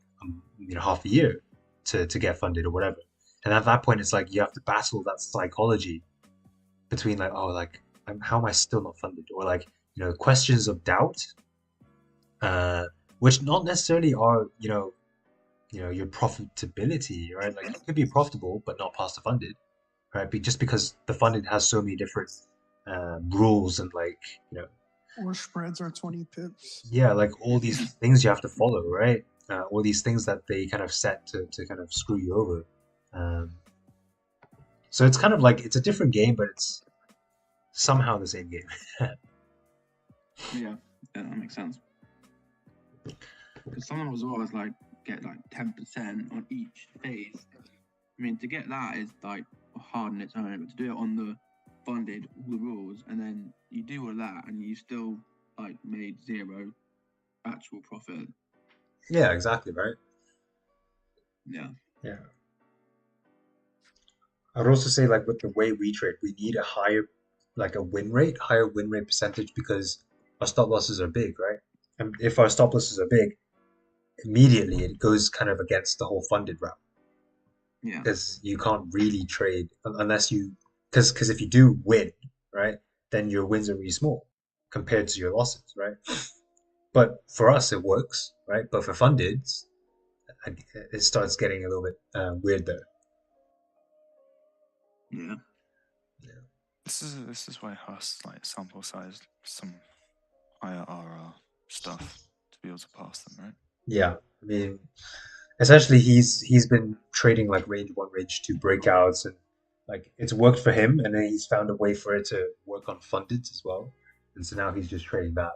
half a year to get funded or whatever. And at that point, it's like you have to battle that psychology between like, oh, like how am I still not funded, or like questions of doubt, which not necessarily are your profitability, right? Like you could be profitable but not pass the funded, right? But just because the funded has so many different rules and like or spreads are 20 pips. Yeah, like all these things you have to follow, right? All these things that they kind of set to kind of screw you over. So it's kind of like it's a different game, but it's somehow the same game. Yeah, that makes sense. Because someone was always like get like 10% on each phase. I mean, to get that is like hard in its own, but to do it on the funded, all the rules, and then you do all that and you still like made 0 actual profit. Yeah, exactly, right? Yeah. I'd also say like with the way we trade, we need a higher win rate percentage, because our stop losses are big, right? And if our stop losses are big, immediately it goes kind of against the whole funded route. Yeah. Because you can't really trade unless you, because if you do win, right, then your wins are really small compared to your losses, right? But for us, it works, right? But for fundeds, it starts getting a little bit weird there. Yeah. This is why Huss like sample sized some higher RR stuff to be able to pass them, right? Yeah, I mean, essentially he's been trading like range 1, range 2 breakouts, and like it's worked for him, and then he's found a way for it to work on fundeds as well, and so now he's just trading that.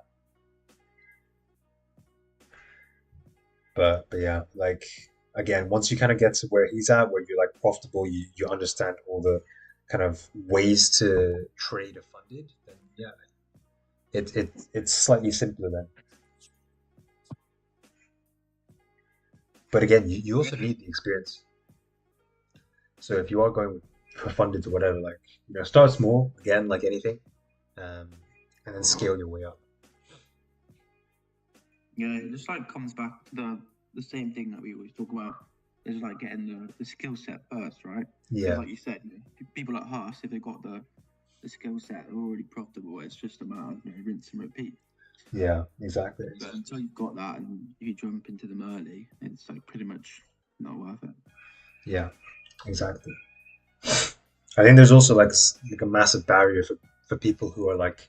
But yeah, like again, once you kind of get to where he's at, where you're like profitable, you understand all the kind of ways to trade a funded, then yeah, it's slightly simpler then. But again, you also need the experience. So if you are going for funded or whatever, like, start small again, like anything, and then scale your way up. Yeah, it just like comes back to the same thing that we always talk about. Is like getting the skill set first, right? Yeah, Like you said, people like us, if they've got the skill set, they're already profitable. It's just a matter of rinse and repeat. yeah, exactly. But until you've got that and you jump into them early, it's like pretty much not worth it. Yeah, exactly. I think there's also like a massive barrier for people who are like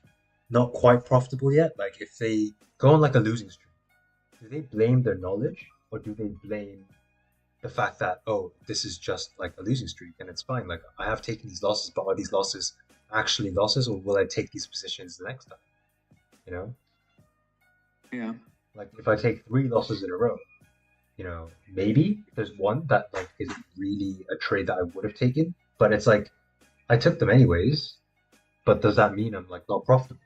not quite profitable yet. Like if they go on like a losing streak, do they blame their knowledge or do they blame the fact that, oh, this is just like a losing streak and it's fine? Like I have taken these losses, but are these losses actually losses, or will I take these positions the next time? You know, Yeah. like if I take 3 losses in a row, maybe there's one that like isn't really a trade that I would have taken, but it's like I took them anyways. But does that mean I'm like not profitable?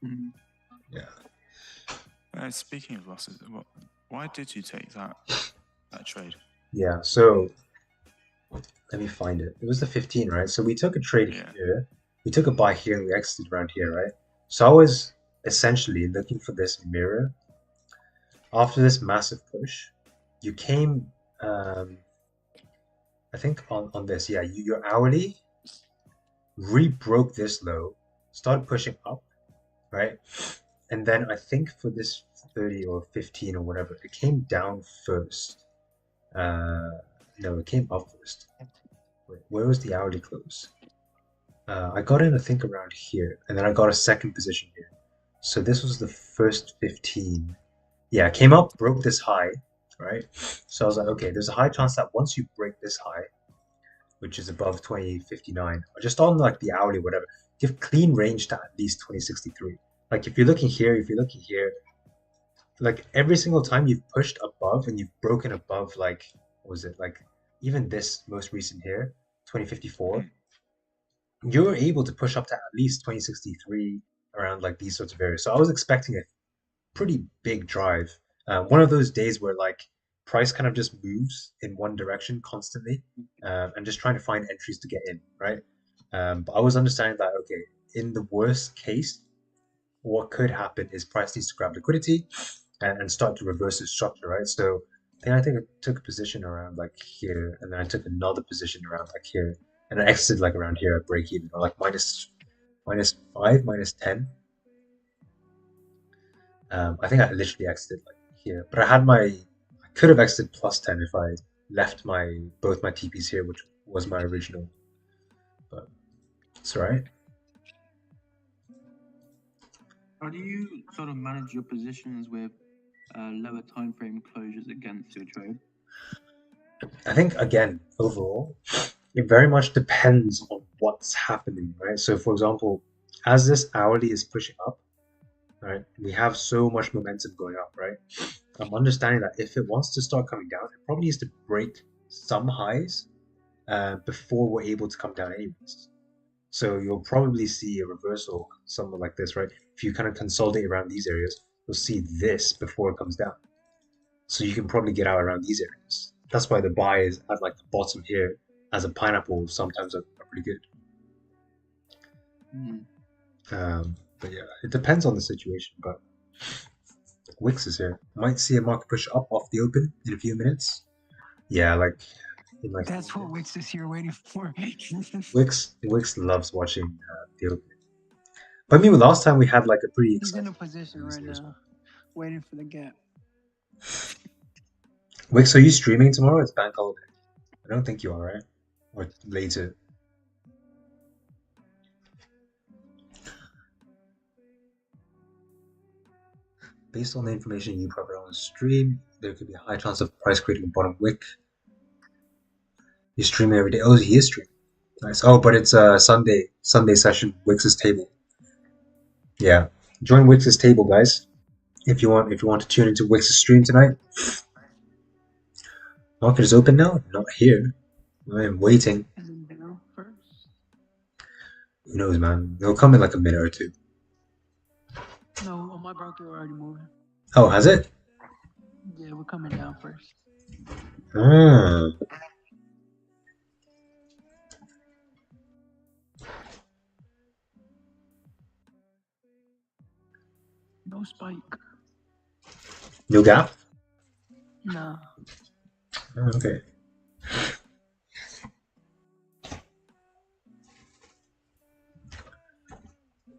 Mm-hmm. Yeah. Speaking of losses, why did you take that trade? Yeah. So let me find it. It was the 15, right? So we took a trade here. We took a buy here and we exited around here, right? So I was essentially looking for this mirror. After this massive push, you came, I think on this, yeah, your hourly re-broke this low, started pushing up, right? And then I think for this 30 or 15 or whatever, it came down first. No, it came up first. Wait, where was the hourly close? I got in, I think, around here, and then I got a second position here. So this was the first 15. Yeah, it came up, broke this high, right? So I was like, okay, there's a high chance that once you break this high, which is above 2059, or just on like the hourly, whatever, you have clean range to at least 2063. Like if you're looking here, like every single time you've pushed above and you've broken above, like, what was it, like even this most recent here, 2054, you're able to push up to at least 2063 around like these sorts of areas. So I was expecting a pretty big drive. One of those days where like price kind of just moves in one direction constantly, and just trying to find entries to get in, right? But I was understanding that, okay, in the worst case, what could happen is price needs to grab liquidity and start to reverse its structure, right? So then I think I took a position around like here, and then I took another position around like here, and I exited like around here at break even, or like minus 5, minus 10. I think I literally exited like here, but I could have exited plus 10 if I left both my TPs here, which was my original, but it's all right. How do you sort of manage your positions with lower time frame closures against your trade? I think, again, overall, it very much depends on what's happening, right? So, for example, as this hourly is pushing up, right, we have so much momentum going up, right? I'm understanding that if it wants to start coming down, it probably needs to break some highs before we're able to come down anyways. So you'll probably see a reversal somewhere like this, right? If you kind of consolidate around these areas, you'll see this before it comes down. So you can probably get out around these areas. That's why the buys at like the bottom here as a pineapple sometimes are pretty good. But yeah, it depends on the situation. But Wix is here. Might see a market push up off the open in a few minutes. Yeah, like That's what Wix is here waiting for. Wix loves watching the open. But I mean, last time we had like a pretty. He's in a position right now, waiting for the gap. Wix, are you streaming tomorrow? It's bank holiday. I don't think you are, right? Or later. Based on the information you provide on the stream, there could be a high chance of price creating a bottom wick. You stream every day. Oh, he is streaming. Nice. Oh, but it's a Sunday session. Wix's table. Yeah, join Wix's table, guys. If you want to tune into Wix's stream tonight. Market is open now. Not here. I am waiting. Who knows, man? It'll come in like a minute or two. No, on my broker we're already moving. Oh, has it? Yeah, we're coming down first. Ah. No spike. No gap? Nah. Oh, okay.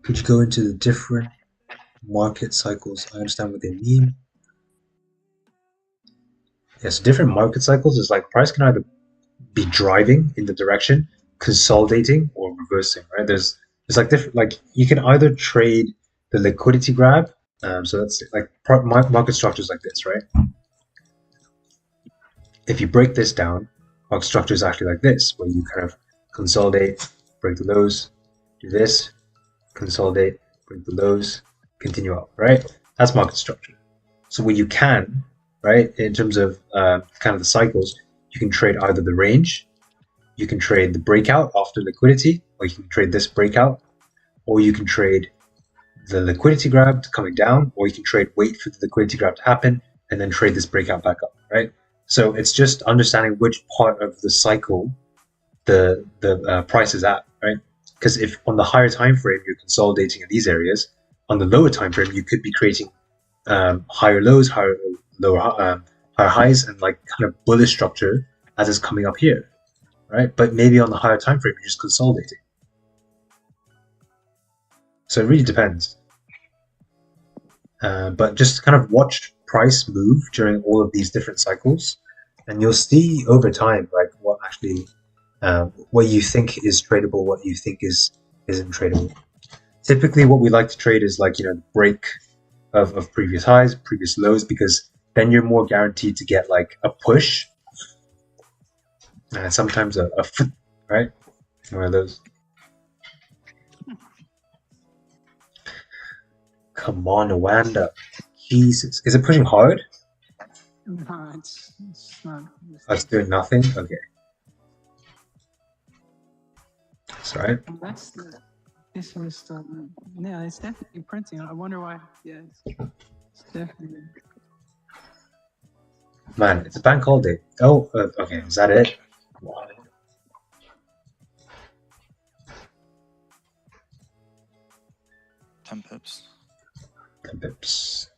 Could you go into the different market cycles? I understand what they mean. Yes, different market cycles is like price can either be driving in the direction, consolidating, or reversing, right? There's like different, like you can either trade the liquidity grab. So that's like market structures like this, right? If you break this down, market structure is actually like this, where you kind of consolidate, break the lows, do this, consolidate, break the lows, continue up, right? That's market structure. So when you can, right, in terms of kind of the cycles, you can trade either the range, you can trade the breakout after liquidity, or you can trade this breakout, or you can trade the liquidity grab coming down, or you can trade wait for the liquidity grab to happen and then trade this breakout back up, right? So it's just understanding which part of the cycle the price is at, right? Because if on the higher time frame you're consolidating in these areas, on the lower time frame you could be creating higher lows, higher highs, and like kind of bullish structure as it's coming up here, right? But maybe on the higher time frame you're just consolidating. So it really depends. But just kind of watch price move during all of these different cycles, and you'll see over time like what actually what you think is tradable, what you think isn't tradable. Typically, what we like to trade is like the break of previous highs, previous lows, because then you're more guaranteed to get like a push and sometimes a right, one of those. Come on, Wanda. Jesus, is it pushing hard? Nah, it's not. It's doing nothing. Okay, that's all right. That's the. This was the. Yeah, it's definitely printing. I wonder why. Yeah, it's definitely. Man, it's a bank holiday. Oh, okay. Is that it? Wow. $10 pips. 10 pips.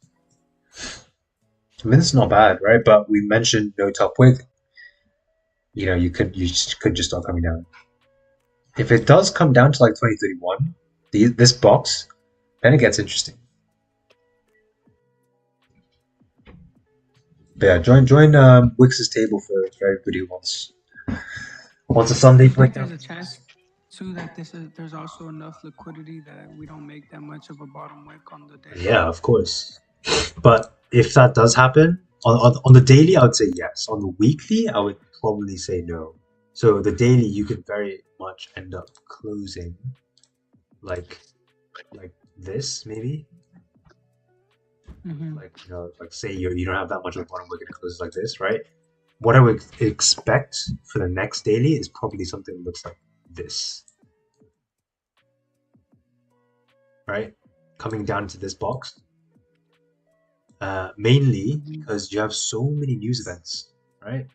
I mean, it's not bad, right? But we mentioned no top wick. You could just start coming down. If it does come down to like 2031, this box, then it gets interesting. But yeah, join Wix's table for everybody who wants a Sunday breakdown. There's a chance too that there's also enough liquidity that we don't make that much of a bottom wick on the day. Yeah, of course. But if that does happen on the daily, I would say yes. On the weekly, I would probably say no. So the daily, you could very much end up closing like this, maybe. Mm-hmm. Like like say you don't have that much of a bottom wick and it closes like this, right? What I would expect for the next daily is probably something that looks like this, right? Coming down to this box. Mainly because you have so many news events, right?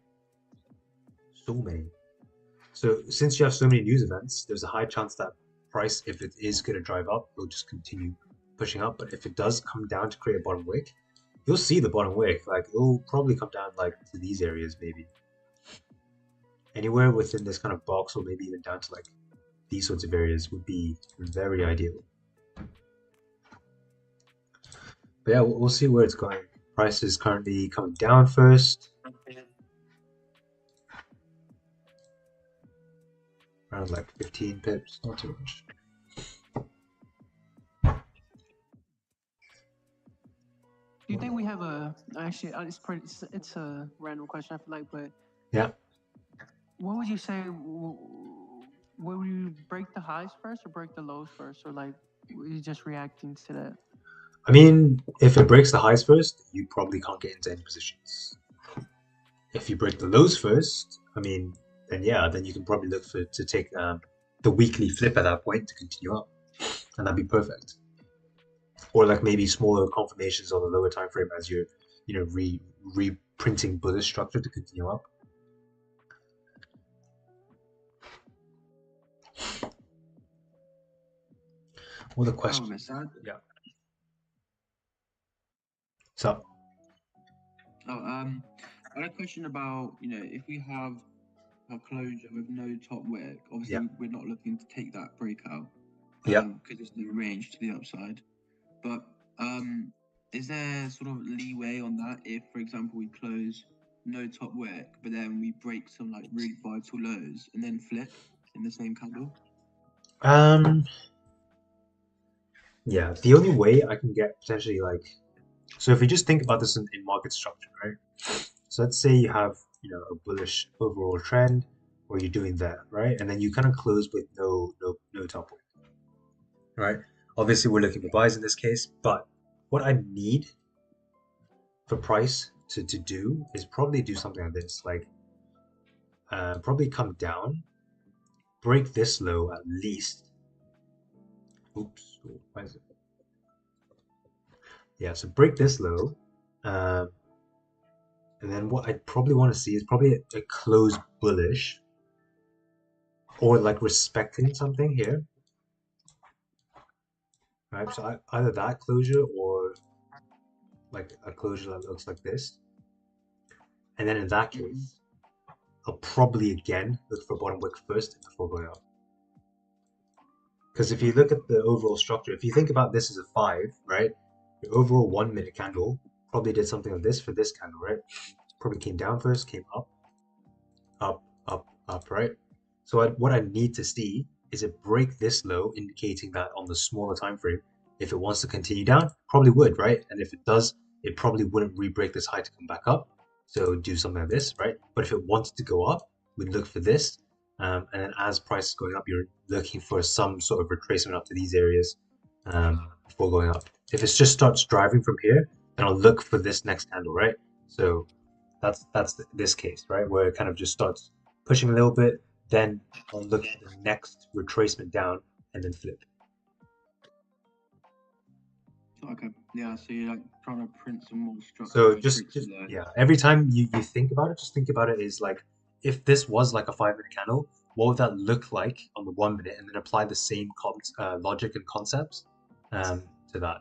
So many. So since you have so many news events, there's a high chance that price, if it is going to drive up, will just continue pushing up. But if it does come down to create a bottom wick, you'll see the bottom wick. Like it'll probably come down like to these areas, maybe anywhere within this kind of box, or maybe even down to like these sorts of areas would be very ideal. But yeah, we'll see where it's going. Price is currently coming down first. Around like 15 pips, not too much. Do you think we have actually it's a random question I feel like, but yeah, what would you say? Would you break the highs first or break the lows first, or like were you just reacting to that? I mean, if it breaks the highs first, you probably can't get into any positions. If you break the lows first, I mean, then yeah, then you can probably look to take the weekly flip at that point to continue up, and that'd be perfect. Or like maybe smaller confirmations on the lower time frame as you're, reprinting bullish structure to continue up. Well, the question, yeah. So, I had a question about, if we have a closure with no top wick, obviously we're not looking to take that breakout. Because there's no range to the upside. But is there sort of leeway on that if, for example, we close no top wick, but then we break some like really vital lows and then flip in the same candle? Yeah, the only way I can get potentially so if we just think about this in market structure, right? So let's say you have, a bullish overall trend, or you're doing that, right? And then you kind of close with no top wick, right? Obviously, we're looking for buys in this case, but what I need for price to do is probably do something like this, probably come down, break this low at least. Oops, why is it? Yeah, so break this low, and then what I probably want to see is probably a close bullish, or like respecting something here, right? So either that closure or like a closure that looks like this, and then in that case, I'll probably again look for bottom wick first before going up. Because if you look at the overall structure, if you think about this as a 5, right? The overall 1 minute candle probably did something like this for this candle, right? Probably came down first, came up, up, up, up, right? So what I need to see is it break this low, indicating that on the smaller time frame, if it wants to continue down, probably would, right? And if it does, it probably wouldn't re-break this high to come back up. So do something like this, right? But if it wanted to go up, we'd look for this. And then as price is going up, you're looking for some sort of retracement up to these areas before going up. If it just starts driving from here, then I'll look for this next candle, right? So that's this case, right? Where it kind of just starts pushing a little bit, then I'll look at the next retracement down and then flip. Okay. Yeah, so you're like trying to print some more structure. So just yeah, every time you think about it, just think about it as like, if this was like a 5-minute candle, what would that look like on the 1 minute, and then apply the same logic and concepts to that.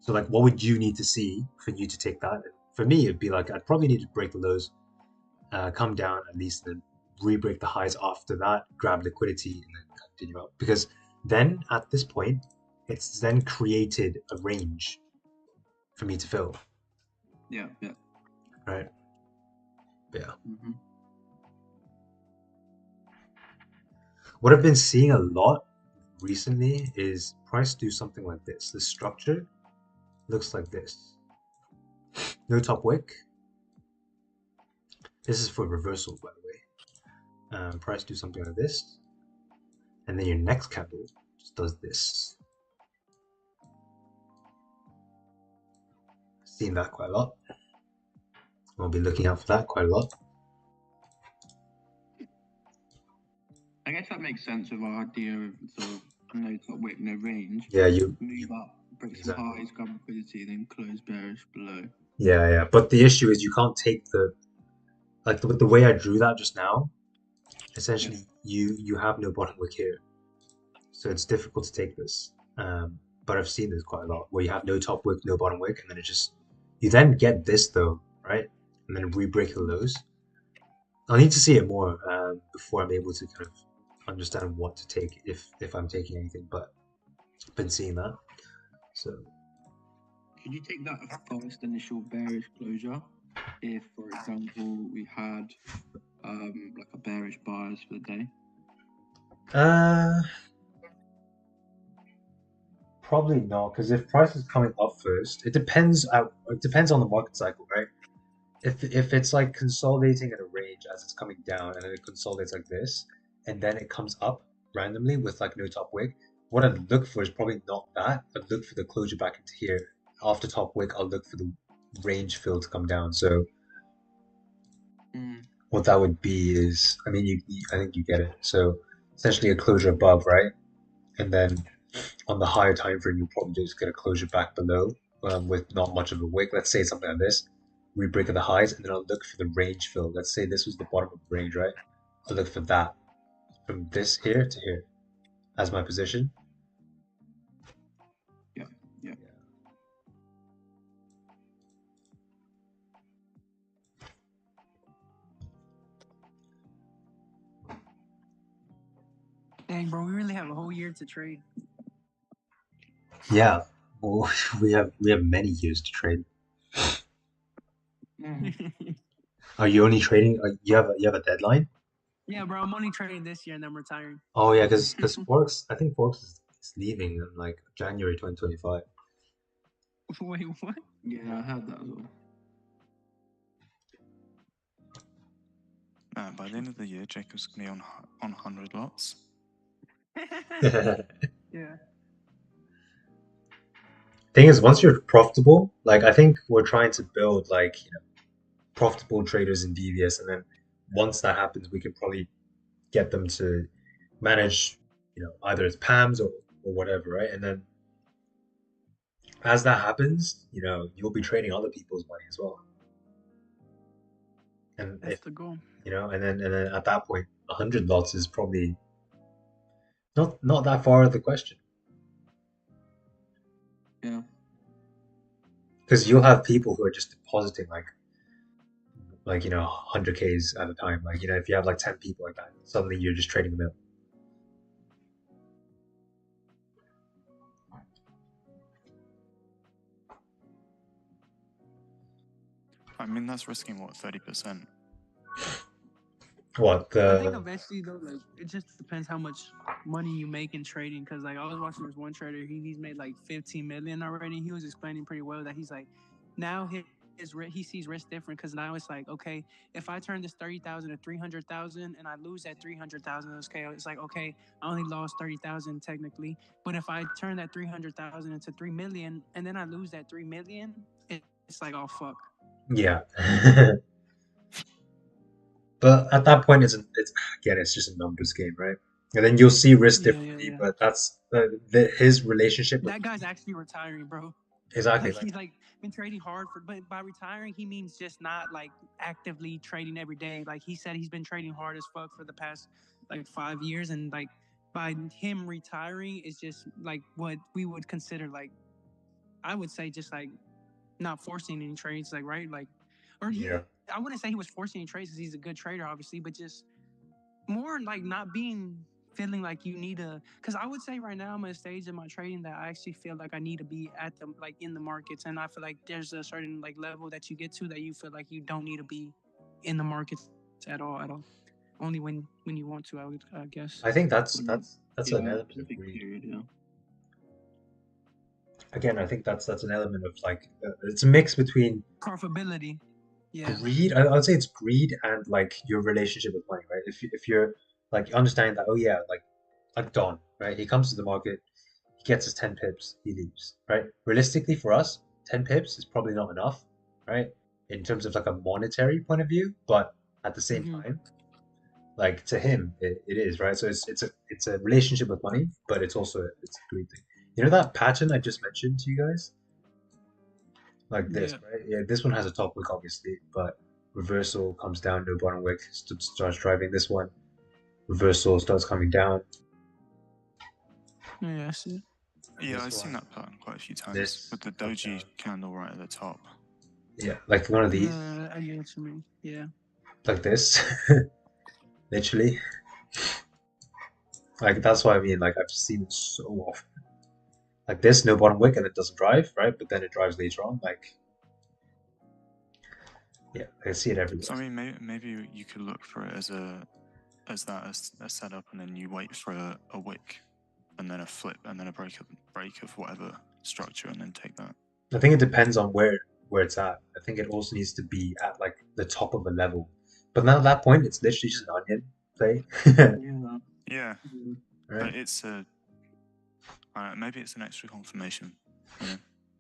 So like, what would you need to see for you to take that? And for me, it'd be like, I'd probably need to break the lows, come down at least, and then re-break the highs after that, grab liquidity, and then continue up. Because then at this point, it's then created a range for me to fill. Yeah. Right. But yeah. What I've been seeing a lot recently is price do something like this. The structure looks like this. No top wick. This is for reversals, by the way. Price do something like this, and then your next candle just does this. Seen that quite a lot. I'll be looking out for that quite a lot. I guess that makes sense with our idea of sort of no top wick, no range. Yeah, you move up, break some highs, grab liquidity, then close bearish below. Yeah. But the issue is you can't take the way I drew that just now. Essentially, you have no bottom wick here, so it's difficult to take this. But I've seen this quite a lot, where you have no top wick, no bottom wick, and then you then get this though, right? And then re-break the lows. I'll need to see it more before I'm able to kind of understand what to take, if I'm taking anything. But I've been seeing that. So could you take that first initial bearish closure if, for example, we had like a bearish bias for the day? Probably not, because if price is coming up first, it depends on the market cycle, right? If it's like consolidating at a range as it's coming down, and then it consolidates like this, and then it comes up randomly with like no top wick, what I'd look for is probably not that. I'd look for the closure back into here. After top wick, I'll look for the range fill to come down. So what that would be is, I mean, I think you get it. So essentially a closure above, right? And then on the higher time frame, you'll probably just get a closure back below with not much of a wick. Let's say something like this. We break at the highs, and then I'll look for the range fill. Let's say this was the bottom of the range, right? I'll look for that from this here to here as my position. Yeah. Dang, bro, we really have a whole year to trade. Yeah. Well, we have many years to trade. Are you only trading? You have a deadline? Yeah, bro, I'm only trading this year and I'm retiring. Oh yeah, because Forex, I think Forex is leaving in like January 2025. Wait, what? Yeah, I heard that as well. By the end of the year, Jacob's gonna be on 100 lots. Yeah. Thing is, once you're profitable, like I think we're trying to build like profitable traders in DVS, and then once that happens, we can probably get them to manage, either as PAMs or whatever, right? And then as that happens, you'll be trading other people's money as well. And That's the goal. and then at that point, 100 lots is probably not that far of the question. Yeah. Because you'll have people who are just depositing like 100Ks at a time. Like if you have like 10 people like that, suddenly you're just trading them out. I mean, that's risking what, 30%? What I think the? eventually though, like it just depends how much money you make in trading. Cause like I was watching this one trader, he's made like 15 million already. He was explaining pretty well that he's like, now he sees risk different because now it's like, okay, if I turn this 30,000 to 300,000 and I lose that 300,000, okay, it's like, okay, I only lost 30,000 technically, but if I turn that 300,000 into 3 million and then I lose that 3 million, it's like, oh fuck. Yeah. But at that point, it's just a numbers game, right? And then you'll see risk differently, Yeah. but that's his relationship with That guy's actually retiring, bro. exactly Like he's like been trading hard but by retiring he means just not like actively trading every day. Like he said he's been trading hard as fuck for the past like 5 years, and like by him retiring is just like what we would consider like, I would say, just like not forcing any trades, like, right? Like, or yeah. I wouldn't say he was forcing any trades because he's a good trader obviously, but just more like not feeling like you need to, because I would say right now I'm at a stage in my trading that I actually feel like I need to be at the like in the markets, and I feel like there's a certain like level that you get to that you feel like you don't need to be in the markets at all, only when you want to, I guess. I think that's Yeah, an element of big greed. period, yeah. Again, I think that's an element of like it's a mix between Profitability. Yeah. greed. I would say it's greed and like your relationship with money, right? If you're like understanding that, oh yeah, like Don, right? He comes to the market, he gets his 10 pips, he leaves, right? Realistically for us, 10 pips is probably not enough, right? In terms of like a monetary point of view, but at the same time, like to him, it is, right? So it's a relationship with money, but it's also it's a greed thing. You know that pattern I just mentioned to you guys? Like this, Yeah. right? Yeah, this one has a top wick, obviously, but reversal comes down, no bottom wick, starts driving this one. Reversal starts coming down. Yeah, I see. Yeah, I've This seen one, that pattern quite a few times this with the comes down. doji candle right at the top. Yeah, like one of these, I get what you mean. Yeah. like this, literally. Like that's what I mean. Like I've seen it so often. Like this, no bottom wick, and it doesn't drive, right? But then it drives later on. Like, yeah, I see it everywhere. So I mean, maybe you could look for it as a setup, and then you wait for a wick, and then a flip, and then a break of whatever structure, and then take that. I think it depends on where it's at. I think it also needs to be at like the top of a level. But now at that point, it's literally just an onion play. Yeah. Yeah, Right? but it's maybe it's an extra confirmation.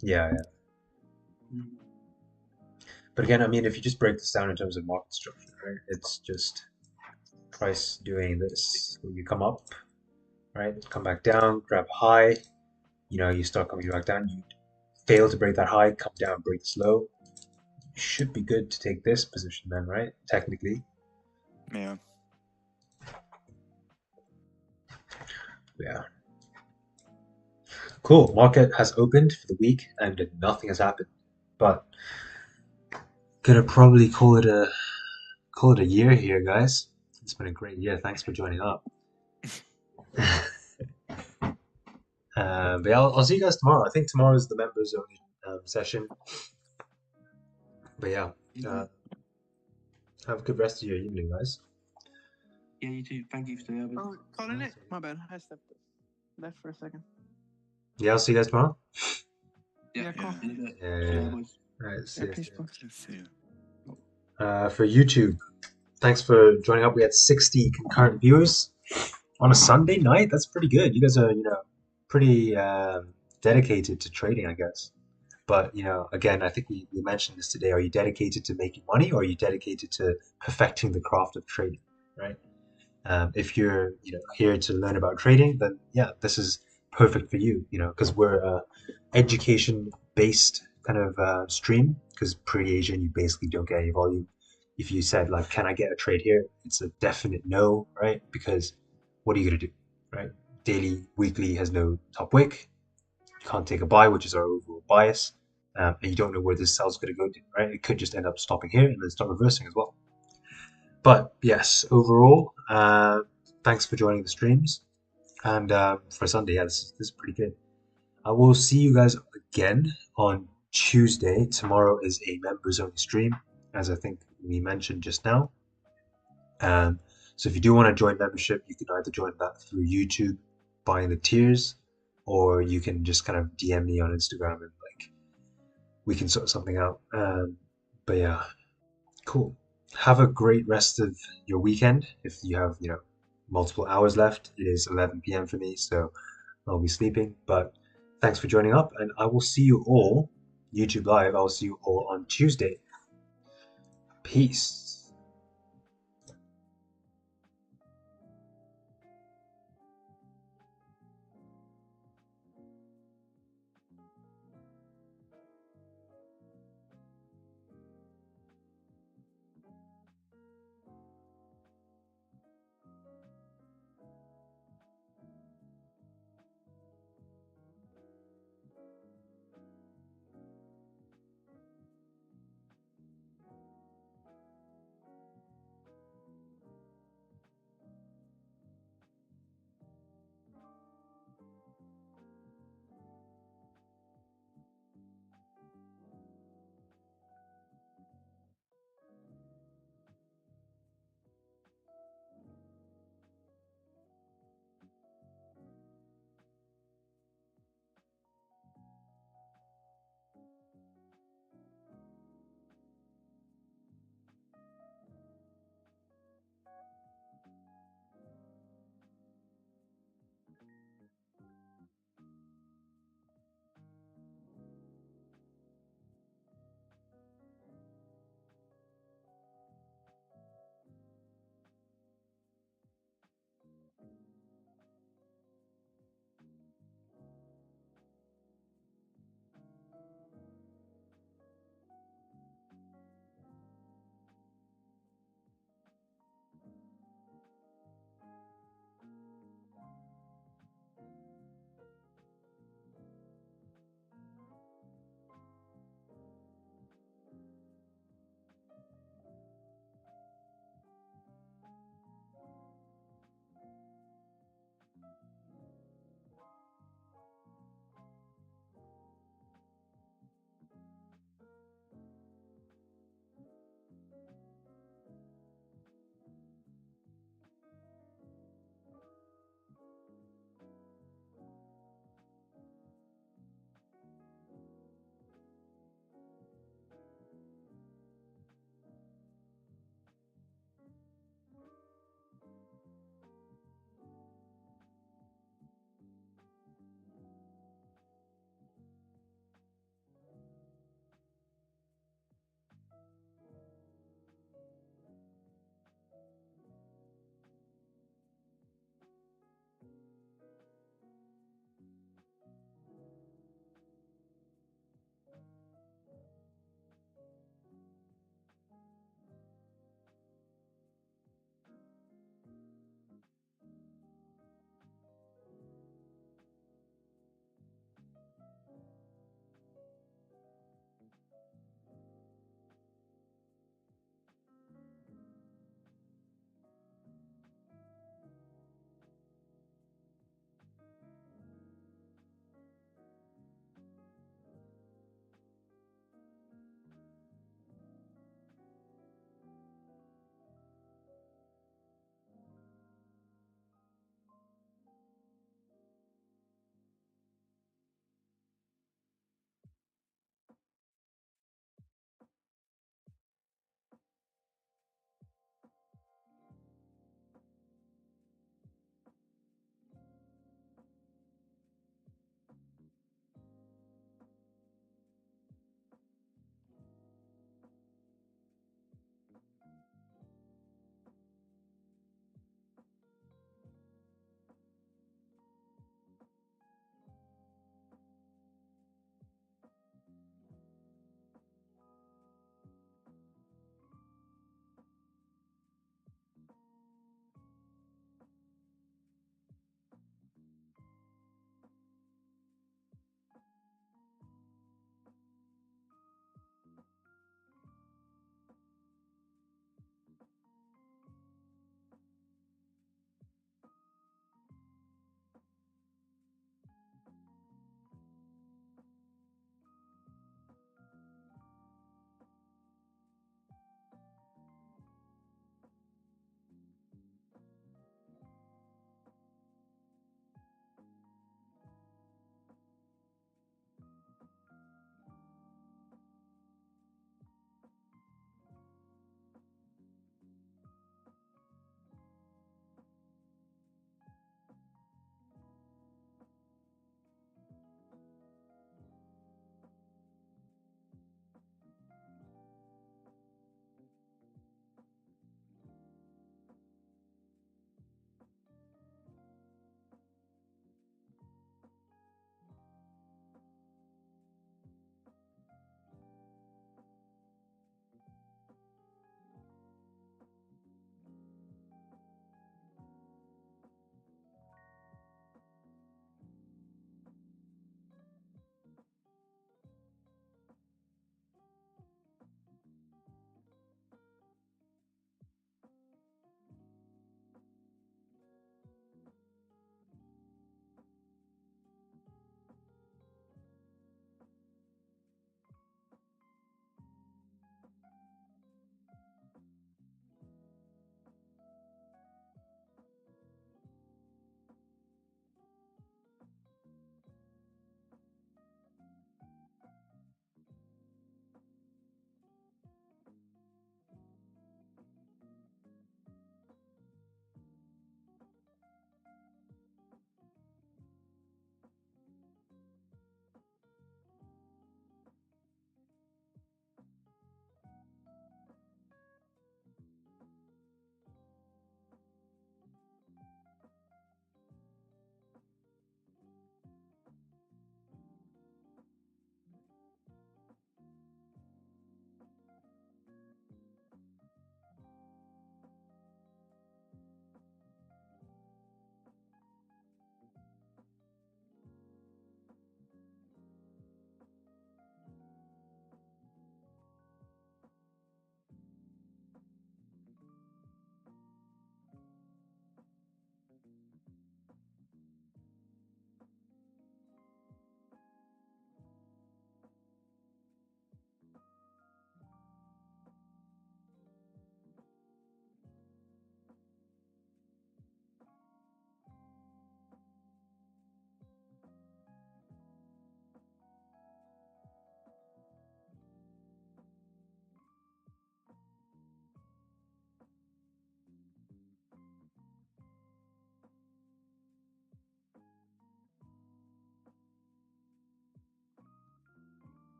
Yeah. But again, I mean, if you just break this down in terms of market structure, right? It's just price doing this. When you come up, right, come back down, grab high, you start coming back down, you fail to break that high, come down, break this low. You should be good to take this position then, right? Technically. Yeah. Yeah. Cool. Market has opened for the week and nothing has happened. But gonna probably call it a year here, guys. It's been a great year. Thanks for joining up. But yeah, I'll see you guys tomorrow. I think tomorrow is the members only session. But yeah, have a good rest of your evening, guys. Yeah, you too. Thank you for the others. Oh, calling it? My bad. I stepped left for a second. Yeah, I'll see you guys tomorrow. Yeah, cool. In a bit. Yeah. See you, boys. All right, see Yeah, you. peace, bro. See you. For YouTube, thanks for joining up. We had 60 concurrent viewers on a Sunday night. That's pretty good. You guys are, pretty dedicated to trading, I guess. But, again, I think we mentioned this today. Are you dedicated to making money, or are you dedicated to perfecting the craft of trading, right? If you're, here to learn about trading, then yeah, this is perfect for you, because we're a education-based kind of stream. Because pre-Asian, you basically don't get any volume. If you said like, "Can I get a trade here?" It's a definite no, right? Because what are you gonna do, right? Daily, weekly has no top wick. You can't take a buy, which is our overall bias, and you don't know where this sell is going to go to, right? It could just end up stopping here and then start reversing as well. But yes, overall, thanks for joining the streams, and for Sunday, yeah, this is pretty good. I will see you guys again on Tuesday. Tomorrow is a members only stream, as I think we mentioned just now. So if you do want to join membership, you can either join that through YouTube, buying the tiers, or you can just kind of DM me on Instagram and we can sort something out. But yeah, cool. Have a great rest of your weekend. If you have, multiple hours left, it is 11 p.m. for me, so I'll be sleeping. But thanks for joining up, and I will see you all, YouTube Live, I will see you all on Tuesday. Peace.